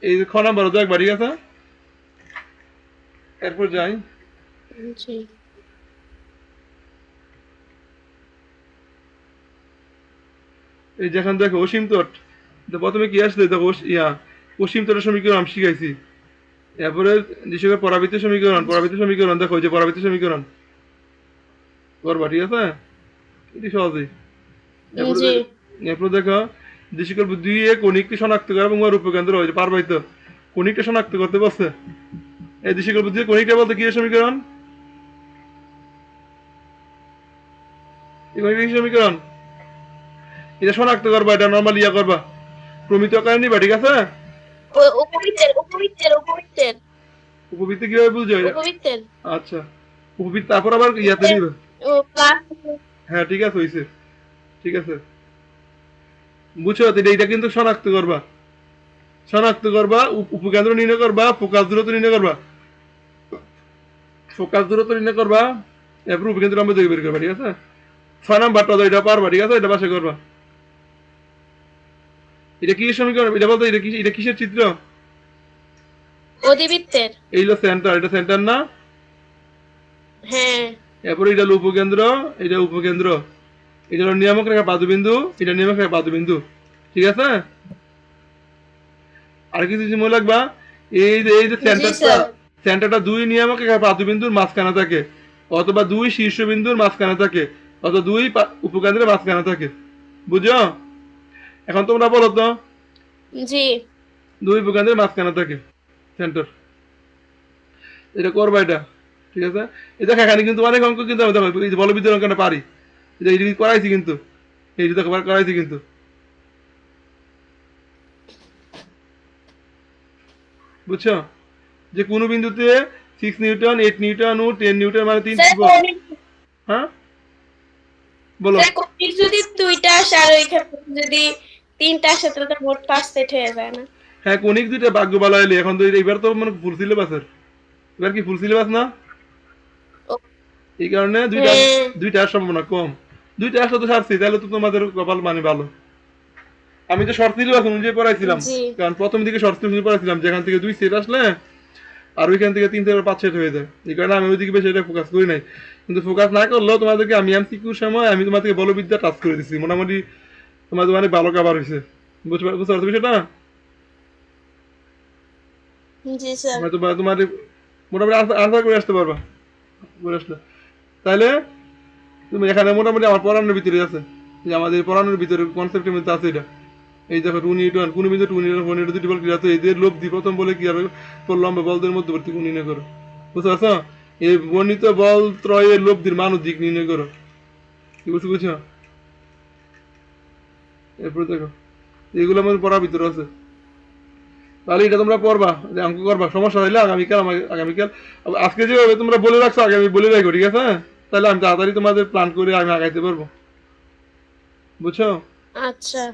এই খ নাম্বার তো একবার, ঠিক আছে? এরপর যাই, জি এই যেখানে দেখো অসীম তট, তো প্রথমে কি আসলে দেখো অসীম তটের সমীকরণ আমি শিখাইছি। এরপরে যেসব পরাবৃত্ত সমীকরণ, পরাবৃত্ত সমীকরণ দেখো, যে পরাবৃত্ত সমীকরণ করবা, ঠিক আছে? এটি সহজেই। জি এরপর দেখো যে সকল দুই এ কণিকটি শনাক্ত করা এবং ওর উপকেন্দ্র হয়েছে, পারবাই তো? কণিকটা শনাক্ত করতে বলছে। এই যে সকল বুদ্ধি কণিকটা বলতে কি এর সমীকরণ? এই কণিকটা কি সমীকরণ? এটা শনাক্ত করবা, এটা নর্মাল ইয়া করবা, প্রমিত আকারে নিবা, ঠিক আছে? উপবৃত্তের উপবৃত্তের উপবৃত্তের উপবৃত্ত কিভাবে বুঝছো এটা? উপবৃত্তের আচ্ছা, উপবৃত্ত তারপর আবার ইয়াতে নিবে। ও প্লাস। হ্যাঁ ঠিক আছে, হয়েছে, ঠিক আছে, বুঝছো? তো এটা কিন্তু শনাক্ত করবা, শনাক্ত করবা, উপকেন্দ্র নির্ণয় করবা, ফোকাস দূরত্ব নির্ণয় করবা, ফোকাস দূরত্ব নির্ণয় করবা, এরপর উপকেন্দ্র লম্ব দৈর্ঘ্য বের করবা, ঠিক আছে? 6 নাম্বারটা এটা পারবা, ঠিক আছে? এটা বাসা করবা। এটা কি সমীকরণ? এটা বলতো এটা কি, এটা কিসের চিত্র? অধিবৃত্তের। এই হলো সেন্টার, এটা সেন্টার না? হ্যাঁ এরপর এটা হলো উপকেন্দ্র, এটা উপকেন্দ্র, এটা হলো নিয়ামক রেখা বাদবিন্দু, এটা নিয়ামক রেখা বাদবিন্দু, ঠিক আছে? আর কিছু জিনিস মনে রাখবা, এই যে সেন্টারটা, সেন্টারটা দুই নিয়ামক রেখা বাদবিন্দুর মাঝখানে থাকে, অথবা দুই শীর্ষবিন্দুর মাঝখানে থাকে, অথবা দুই উপকেন্দ্রের মাঝখানে থাকে, বুঝছো? এখন তোমরা বলো তো, জি দুই উপকেন্দ্রের মাঝখানে থাকে সেন্টার, এটা করবা এটা, ঠিক আছে? এটা এখানে কিন্তু অনেক অঙ্ক কিন্তু আমি দেখো এই যে বলবিদ্যুৎ অঙ্কটা পারি, এটা এই করাইছি কিন্তু, এই দেখো করাইছি কিন্তু, বুঝছো? যে কোনো বিন্দুতে 6 নিউটন, 8 নিউটন ও 10 নিউটন মানে 3 ধ্রুবক। হ্যাঁ বলো। যদি দুইটা আসে আর ওইখানে যদি তিনটা আসে তাহলে তো মোট 5 সেট হয়ে যায় না? হ্যাঁ কোনিক দুইটা ভাগ্য ভালো হইলে এখন তো এবার তো মানে ফুল সিলেবাসের, এবার কি ফুল সিলেবাস না, ও, এই কারণে হ্যাঁ, দুইটা আসার সম্ভাবনা কম। দুইটা আসলে তো সারছি, তাহলে তো তোমাদের কপাল মানে ভালো। আমি তো শর্ট সিলেবাস অনুযায়ী পড়াইছিলাম, জি, কারণ প্রথম দিকে শর্ট সিলেবাস পড়াইছিলাম, যেখান থেকে 2 সেট আসলে আর ওইখান থেকে 3 থেকে 5 সেট হয়ে যায়, এই কারণে আমি ওইদিকে বেশি এটা ফোকাস করি নাই। কিন্তু ফোকাস না করলেও তোমাদেরকে আমি এমসিকিউর সময় আমি তোমাদেরকে বলবিদ্যা টাচ করে দিচ্ছি, মোটামুটি তোমাদের অনেক ভালো কাভার হয়েছে। বুঝতে পারছো বিষয়টা? জি স্যার। মানে তোমার মোটামুটি আনসার করে আসতে পারবা, করে আসলে তাহলে তুমি এখানে মোটামুটি আমার পড়ানোর ভিতরে আছে, যে আমাদের পড়ানোর ভিতরে কনসেপ্টের মধ্যে আছে এটা। এই দেখো 2 নিউটন ওয়ান কোনো বিন্দু 2 নিউটন 4 নিউটন দুটি বল ক্রিয়া, তো এদের লোভ দি প্রথম বলে কি হবে লম্বা বলদের মধ্যবর্তী কোণ নির্ণয় করো। বুঝতে পারছো? এই বর্ণিত বল ত্রয়ের লব্ধির মান ও দিক নির্ণয় করো। কি বলছি বুঝছো? এরপরে দেখো এগুলো আমাদের পড়ার ভিতরে আছে, তাহলে এটা তোমরা পড়বা, যে অঙ্ক করবা, সমস্যা হইলে আগামীকাল আজকে যেভাবে তোমরা বলে রাখছো আগামী বলে রাখো, ঠিক আছে? তাহলে আমি তাড়াতাড়ি তোমাদের প্ল্যান করে আমি আগাইতে পারবো। বুঝছো? আচ্ছা,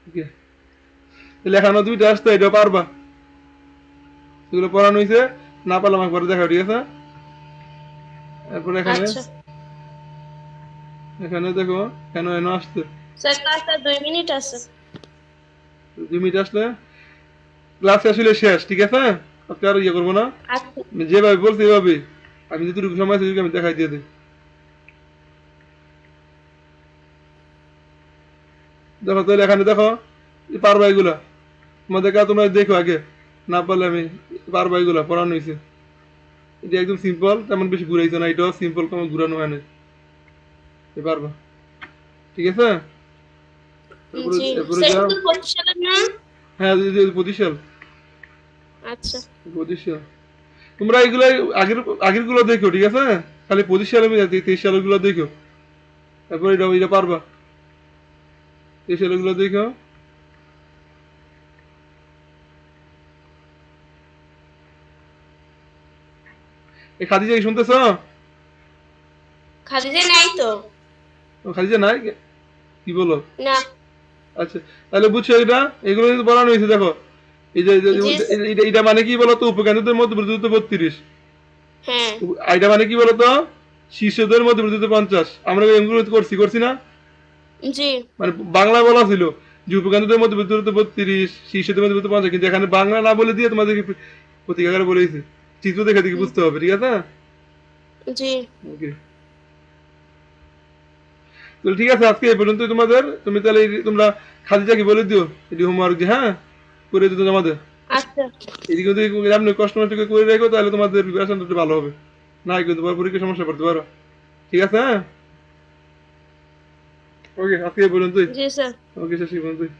ওকে, তাহলে এখানে দুইটা আসতো, এটা পারবা, এগুলো পড়ানো হয়েছে, না পারলে আমাকে পরে দেখাও, ঠিক আছে? এরপরে এখানে আচ্ছা এখানে দেখো কেন এনে আসছে, স্যার, ক্লাসটা 2 মিনিট আছে। 2 মিনিট আসলে ক্লাস আসলে শেষ, ঠিক আছে? আজকে আর ইয়ে করবো না, আচ্ছা, আমি যেভাবে বলছি এভাবে আমি যেটুকু সময় আছে আমি দেখাই দিয়ে দিই। দেখো তাহলে এখানে দেখো পারবা এগুলা, তোমাদেরকে তোমরা দেখো আগে, না পারলে আমি পারবা এগুলা পড়ানো হয়েছে। এটা একদম সিম্পল, তেমন বেশি ঘুরাইছে না, এটাও সিম্পল, তেমন ঘুরানো হয় না, এ পারবা, ঠিক আছে? এরপরে জি এরপরে স্যার, যাও। কিন্তু 25 সালের না? হ্যাঁ 25 সাল, আচ্ছা, 25 সাল। তোমরা এগুলো আগের আগের গুলো দেখো, ঠিক আছে? খালি 25 সালে 23 সালের গুলো দেখো, তারপরে এটা পারবা, 23 সালের গুলো দেখো। এই খাদিজা কি শুনতেছ? খাদিজা নাই তো। খাদিজা নাই, কি বলো? না। আচ্ছা, তাহলে বুঝছো এটা, এগুলো কিন্তু বানানো হয়েছে দেখো, এই যে জি স্যার। এটা মানে কি বলতো, উপকেন্দ্রদের মধ্যে দূরত্ব 32, হ্যাঁ, এটা মানে কি বলতো, শীর্ষদের মধ্যে দূরত্ব 50। আমরা এগুলো করছি না, জি মানে বাংলা বলা ছিল যে উপকেন্দ্রদের মধ্যে দূরত্ব 32, শীর্ষদের মধ্যে দূরত্ব 50, কিন্তু এখানে বাংলা না বলে দিয়ে তোমাদেরকে প্রতীকাগারে বলেছি, চিত্র দেখে দেখে বুঝতে হবে, ঠিক আছে? জি ওকে, তো ঠিক আছে আজকে এই পর্যন্ত তোমাদের, তুমি তাহলে তোমরা খাদিজাকে বলে দিও এটি হোমওয়ার্ক, হ্যাঁ করে দিতে আমাদের আচ্ছা, এদিকে যদি আপনি কষ্ট মষ্ট করে রেখো, তাহলে তোমাদের প্রিপারেশনটা একটু ভালো হবে, না কিন্তু তোমার পরীক্ষার সমস্যা পড়তে পারো, ঠিক আছে? হ্যাঁ ওকে, আজকে এই পর্যন্তই। জি স্যার। ওকে শেষ এই পর্যন্তই।